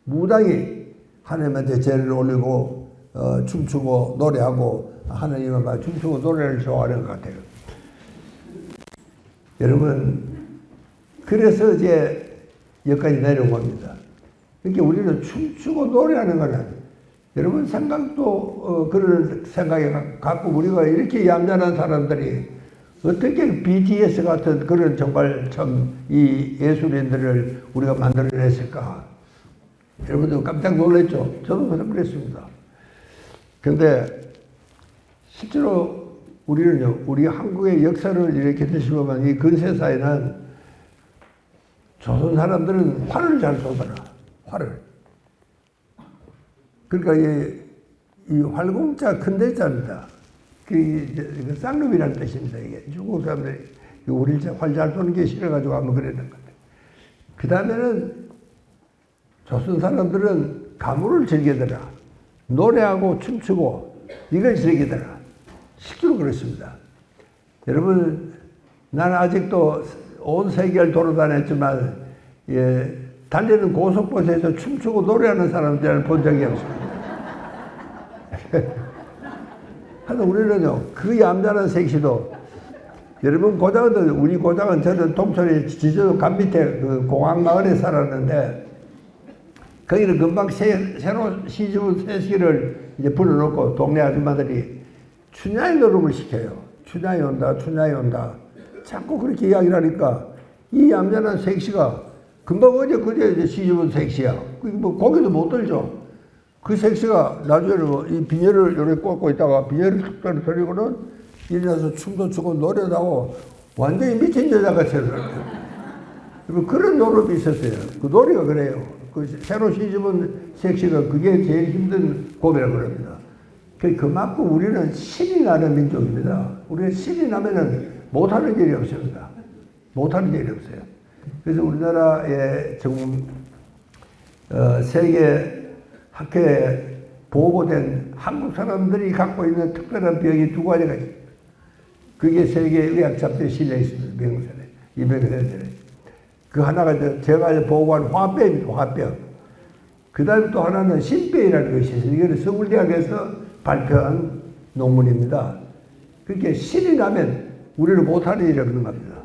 무당이 하느님한테 제를 올리고 춤추고 노래하고 하느님은 막 춤추고 노래를 좋아하는 것 같아요. 여러분 그래서 이제 여기까지 내려온 겁니다. 그러니까 우리는 춤추고 노래하는 거는 여러분 생각도 그런 생각에 갖고 우리가 이렇게 얌전한 사람들이 어떻게 BTS 같은 그런 정말 참 이 예술인들을 우리가 만들어냈을까. 여러분도 깜짝 놀랐죠. 저도 그랬습니다. 근데 실제로 우리는요 우리 한국의 역사를 이렇게 드시면 이 근세사에는 조선 사람들은 활을 잘 쏘더라. 활을. 그러니까 이 활공자 큰 대자입니다. 그 쌍놈이라는 뜻입니다. 이게 중국 사람들이 우리 활 잘 쏘는 게 싫어가지고 한번 그랬는 건데. 그 다음에는 조선 사람들은 가물을 즐기더라. 노래하고 춤추고 이걸 즐기더라. 실제로 그렇습니다. 여러분 나는 아직도 온 세계를 돌아다녔지만 달리는 고속버스에서 춤추고 노래하는 사람들을 본 적이 없습니다. 하여튼 우리는요 그 얌전한 색시도 여러분 고장은 우리 고장은 저는 동천에 지저도 간 밑에 그 공항마을에 살았는데 거기는 금방 새로 시집온 새끼를 이제 불러놓고 동네 아줌마들이 춘향이 노름을 시켜요. 춘향이 온다 춘향이 온다 자꾸 그렇게 이야기를 하니까 이 얌전한 색시가 금방 어제 그제 이제 시집온 색시야. 뭐 고기도 못 들죠. 그 색시가 나중에는 뭐 이 비녀를 이렇게 꽂고 있다가 비녀를 툭 떨어뜨리고는 일어나서 춤도 추고 노래도 하고 완전히 미친 여자같이 그런 노름이 있었어요. 그 노래가 그래요. 그 새로 시집온 색시가 그게 제일 힘든 곡이라고 그럽니다. 그만큼 우리는 신이 나는 민족입니다. 우리는 신이 나면은 못하는 일이 없습니다. 못하는 일이 없어요. 그래서 우리나라에 지금 세계 학회에 보고된 한국 사람들이 갖고 있는 특별한 병이 두 가지가 있습니다. 그게 세계의학 잡지에 실려 있습니다. 명세에. 이 명세에. 그 하나가 제가 보고한 화병입니다. 화병. 그 다음에 또 하나는 신병이라는 것이 있어요. 이거는 서울대학에서 발표한 논문입니다. 그렇게 신이 나면 우리는 못하는 일이라는 겁니다.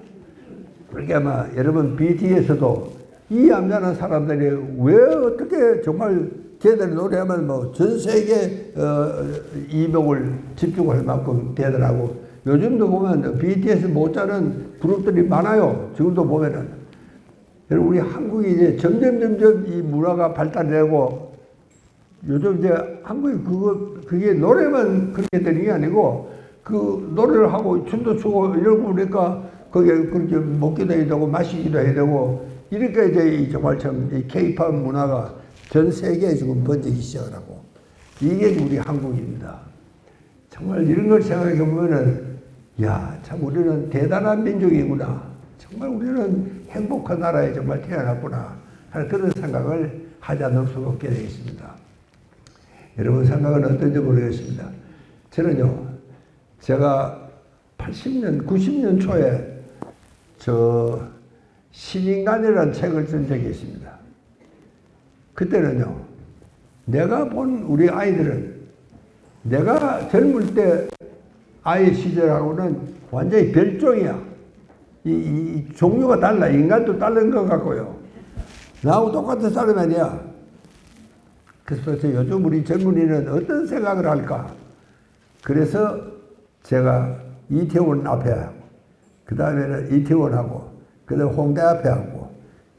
그러니까 아마 여러분 BTS도 이 얌전한 사람들이 왜 어떻게 정말 걔들 노래하면 뭐 전 세계 이목을 집중할 만큼 되더라고. 요즘도 보면 BTS 못자는 그룹들이 많아요. 지금도 보면은. 여러분 우리 한국이 이제 점점 이 문화가 발달되고 요즘 이제 한국이 그게 노래만 그렇게 되는 게 아니고 그 노래를 하고 춤도 추고 이러고 그러니까 거기에 그렇게 먹기도 해야 되고 마시기도 해야 되고 이러니까 이제 정말 참 이 K-팝 문화가 전 세계에 지금 번지기 시작을 하고 이게 우리 한국입니다. 정말 이런 걸 생각해 보면은 야, 참 우리는 대단한 민족이구나. 정말 우리는 행복한 나라에 정말 태어났구나 하는 그런 생각을 하지 않을 수가 없게 되겠습니다. 여러분 생각은 어떤지 모르겠습니다. 저는요, 제가 80년, 90년 초에 신인간이라는 책을 쓴 적이 있습니다. 그때는요, 내가 본 우리 아이들은 내가 젊을 때 아이 시절하고는 완전히 별종이야. 이 종류가 달라. 인간도 다른 것 같고요. 나하고 똑같은 사람이 아니야. 그래서 요즘 우리 젊은이는 어떤 생각을 할까? 그래서 제가 이태원 앞에 하고, 그 다음에는 이태원하고, 그 다음에 홍대 앞에 하고,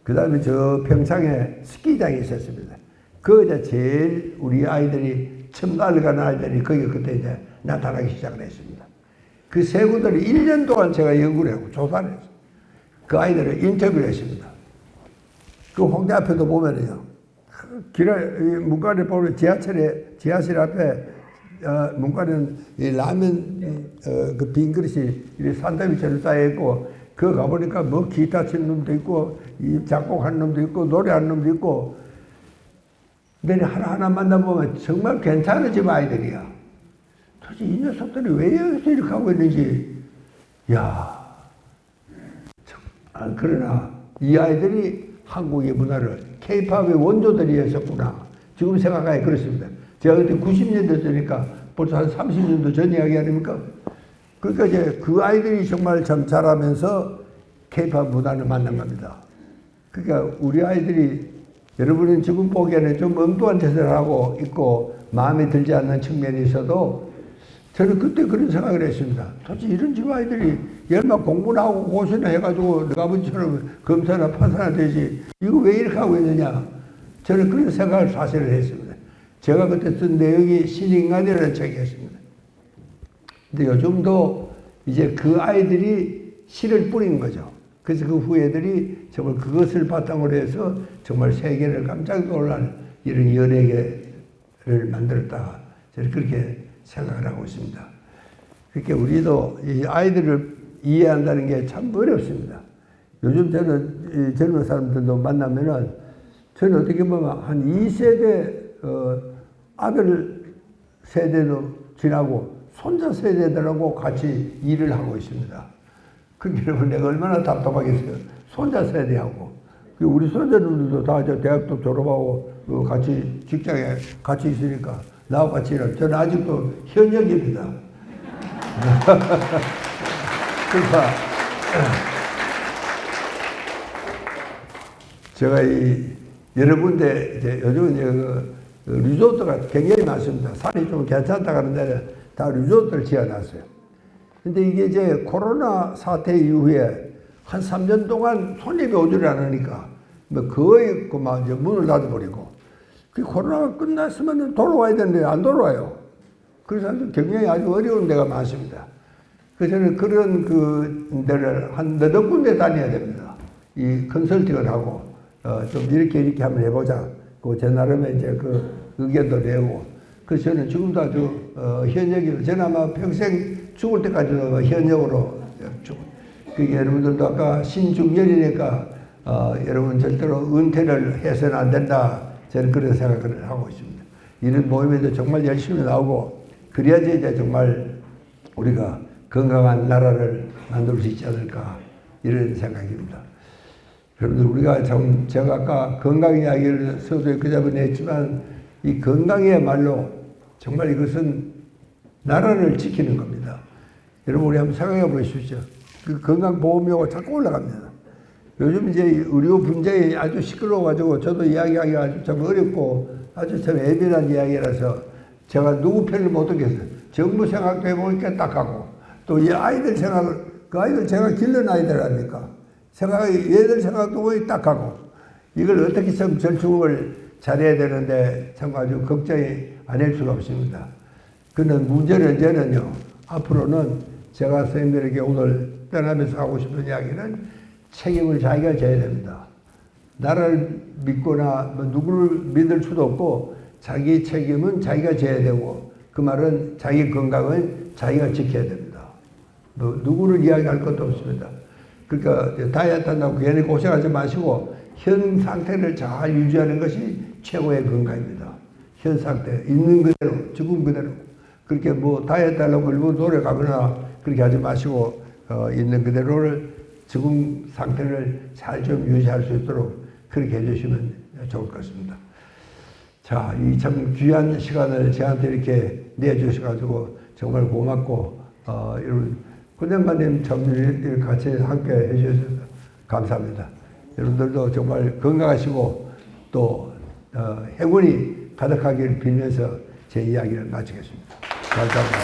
그 다음에 저 평창에 스키장이 있었습니다. 그 제일 우리 아이들이 첨가를 가는 아이들이 거기 그때 이제 나타나기 시작을 했습니다. 그 세 군데를 1년 동안 제가 연구를 하고 조사를 했어요. 그 아이들을 인터뷰를 했습니다. 그 홍대 앞에도 보면은요, 문간에 보면 지하실 앞에 문간에는 이 라면 그 빈 그릇이 산더미처럼 쌓여 있고, 그 가보니까 뭐 기타 치는 놈도 있고, 이 작곡하는 놈도 있고, 노래하는 놈도 있고, 근데 하나하나 만나보면 정말 괜찮은 집 아이들이야. 도대체 이 녀석들이 왜 여기서 이렇게 하고 있는지, 그러나 이 아이들이 한국의 문화를, K-팝의 원조들이었었구나. 지금 생각하기 그렇습니다. 제가 그때 90년대 전이니까 벌써 한 30년도 전 이야기 아닙니까? 그러니까 이제 그 아이들이 정말 참 자라면서 K-팝 문화를 만난 겁니다. 그러니까 우리 아이들이, 여러분은 지금 보기에는 좀 엉뚱한 짓을 하고 있고 마음에 들지 않는 측면이 있어도 저는 그때 그런 생각을 했습니다. 도대체 이런 집 아이들이 얼마 공부나 하고 고시나 해가지고 내 아버지처럼 검사나 판사나 되지, 이거 왜 이렇게 하고 있느냐. 저는 그런 생각을 사실을 했습니다. 제가 그때 쓴 내용이 신인간이라는 책이었습니다. 근데 요즘도 이제 그 아이들이 씨를 뿌린 거죠. 그래서 그 후예들이 정말 그것을 바탕으로 해서 정말 세계를 깜짝 놀랄 이런 연예계를 만들었다. 저는 그렇게 생각을 하고 있습니다. 그렇게 우리도 이 아이들을 이해한다는 게 참 어렵습니다. 요즘 저는 이 젊은 사람들도 만나면은 저는 어떻게 보면 한 2세대 아들 세대도 지나고 손자 세대들하고 같이 일을 하고 있습니다. 그러니까 여러분, 내가 얼마나 답답하겠어요. 손자 세대하고. 우리 손자들도 다 대학도 졸업하고 같이 직장에 같이 있으니까 나하고 같이 일하고. 저는 아직도 현역입니다. 그러니까 제가 여러 군데 이제 요즘은 그 리조트가 굉장히 많습니다. 산이 좀 괜찮다 하는 데는 다 리조트를 지어놨어요. 근데 이게 이제 코로나 사태 이후에 한 3년 동안 손님이 오지를 않으니까 뭐 거의 그만 이제 문을 닫아버리고, 그 코로나가 끝났으면 돌아와야 되는데 안 돌아와요. 그래서 굉장히 아주 어려운 데가 많습니다. 그래서 저는 그런 그 데를 한 너댓 군데 다녀야 됩니다. 이 컨설팅을 하고 좀 이렇게 한번 해보자. 제 나름의 이제 그 의견도 내고. 그래서 저는 지금도 아주 현역이고, 저는 아마 평생 죽을 때까지도 현역으로 그게 여러분들도 아까 신중년이니까 여러분 절대로 은퇴를 해서는 안 된다. 저는 그런 생각을 하고 있습니다. 이런 모임에도 정말 열심히 나오고 그래야지 이제 정말 우리가 건강한 나라를 만들 수 있지 않을까, 이런 생각입니다. 여러분들, 우리가 제가 아까 건강 이야기를 서두에 그 전에 했지만 이 건강이야말로 정말 이것은 나라를 지키는 겁니다. 여러분, 우리 한번 생각해 보십시오. 그 건강보험료가 자꾸 올라갑니다. 요즘 이제 의료 분쟁이 아주 시끄러워가지고 저도 이야기하기가 아주 참 어렵고 아주 참 예민한 이야기라서 제가 누구 편을 못 듣겠어요. 정부 생각도 해보니까 딱하고, 또 이 아이들 생각을, 그 아이들 제가 길른 아이들 아닙니까? 얘들 생각도 거의 딱하고, 이걸 어떻게 참 절충을 잘해야 되는데 참 아주 걱정이 아닐 수가 없습니다. 그런데 문제는 저는요, 앞으로는 제가 선생님들에게 오늘 떠나면서 하고 싶은 이야기는 책임을 자기가 져야 됩니다. 나라를 믿거나 뭐 누구를 믿을 수도 없고 자기 책임은 자기가 져야 되고 그 말은 자기 건강은 자기가 지켜야 됩니다. 뭐 누구를 이야기할 것도 없습니다. 그러니까 다이어트 한다고 괜히 고생하지 마시고 현 상태를 잘 유지하는 것이 최고의 건강입니다. 현 상태 있는 그대로 지금 그대로 그렇게 뭐 다이어트 하려고 일부 노력하거나 그렇게 하지 마시고 있는 그대로를 지금 상태를 잘 좀 유지할 수 있도록 그렇게 해주시면 좋을 것 같습니다. 자, 이 참 귀한 시간을 저한테 이렇게 내주셔가지고 정말 고맙고 여러분 군장관님 참 이렇게 같이 함께 해주셔서 감사합니다. 여러분들도 정말 건강하시고 또 행운이 가득하기를 빌면서 제 이야기를 마치겠습니다. 감사합니다.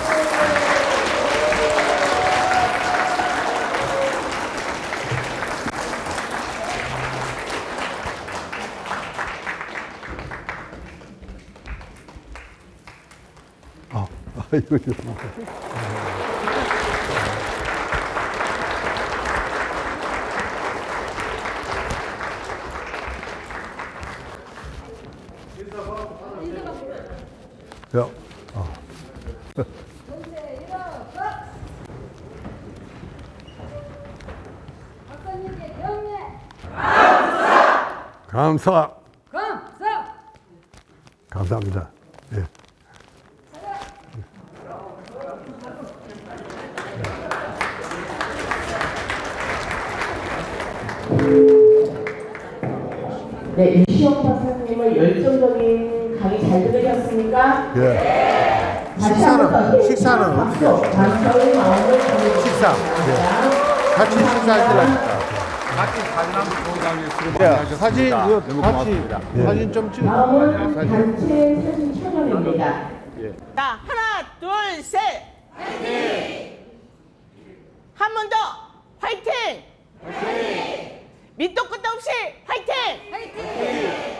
아이고, 야, 박사님께 경례. 감사합니다. 예. 네, 이시영 박사님의 열정적인 강의 잘 들으셨습니까? 예. 식사는 어떻게 하세요? 감사의 마음을 식사. 같이 식사하시라니까. 같이 사진 한번 보고 가겠습니다. 사진 같이 사진 좀 찍어. 다음은 단체 사진 촬영입니다. 자, 하나, 둘, 셋. 화이팅! 한 번 더. 화이팅! 화이팅! 밑도 끝도 없이 화이팅! 화이팅!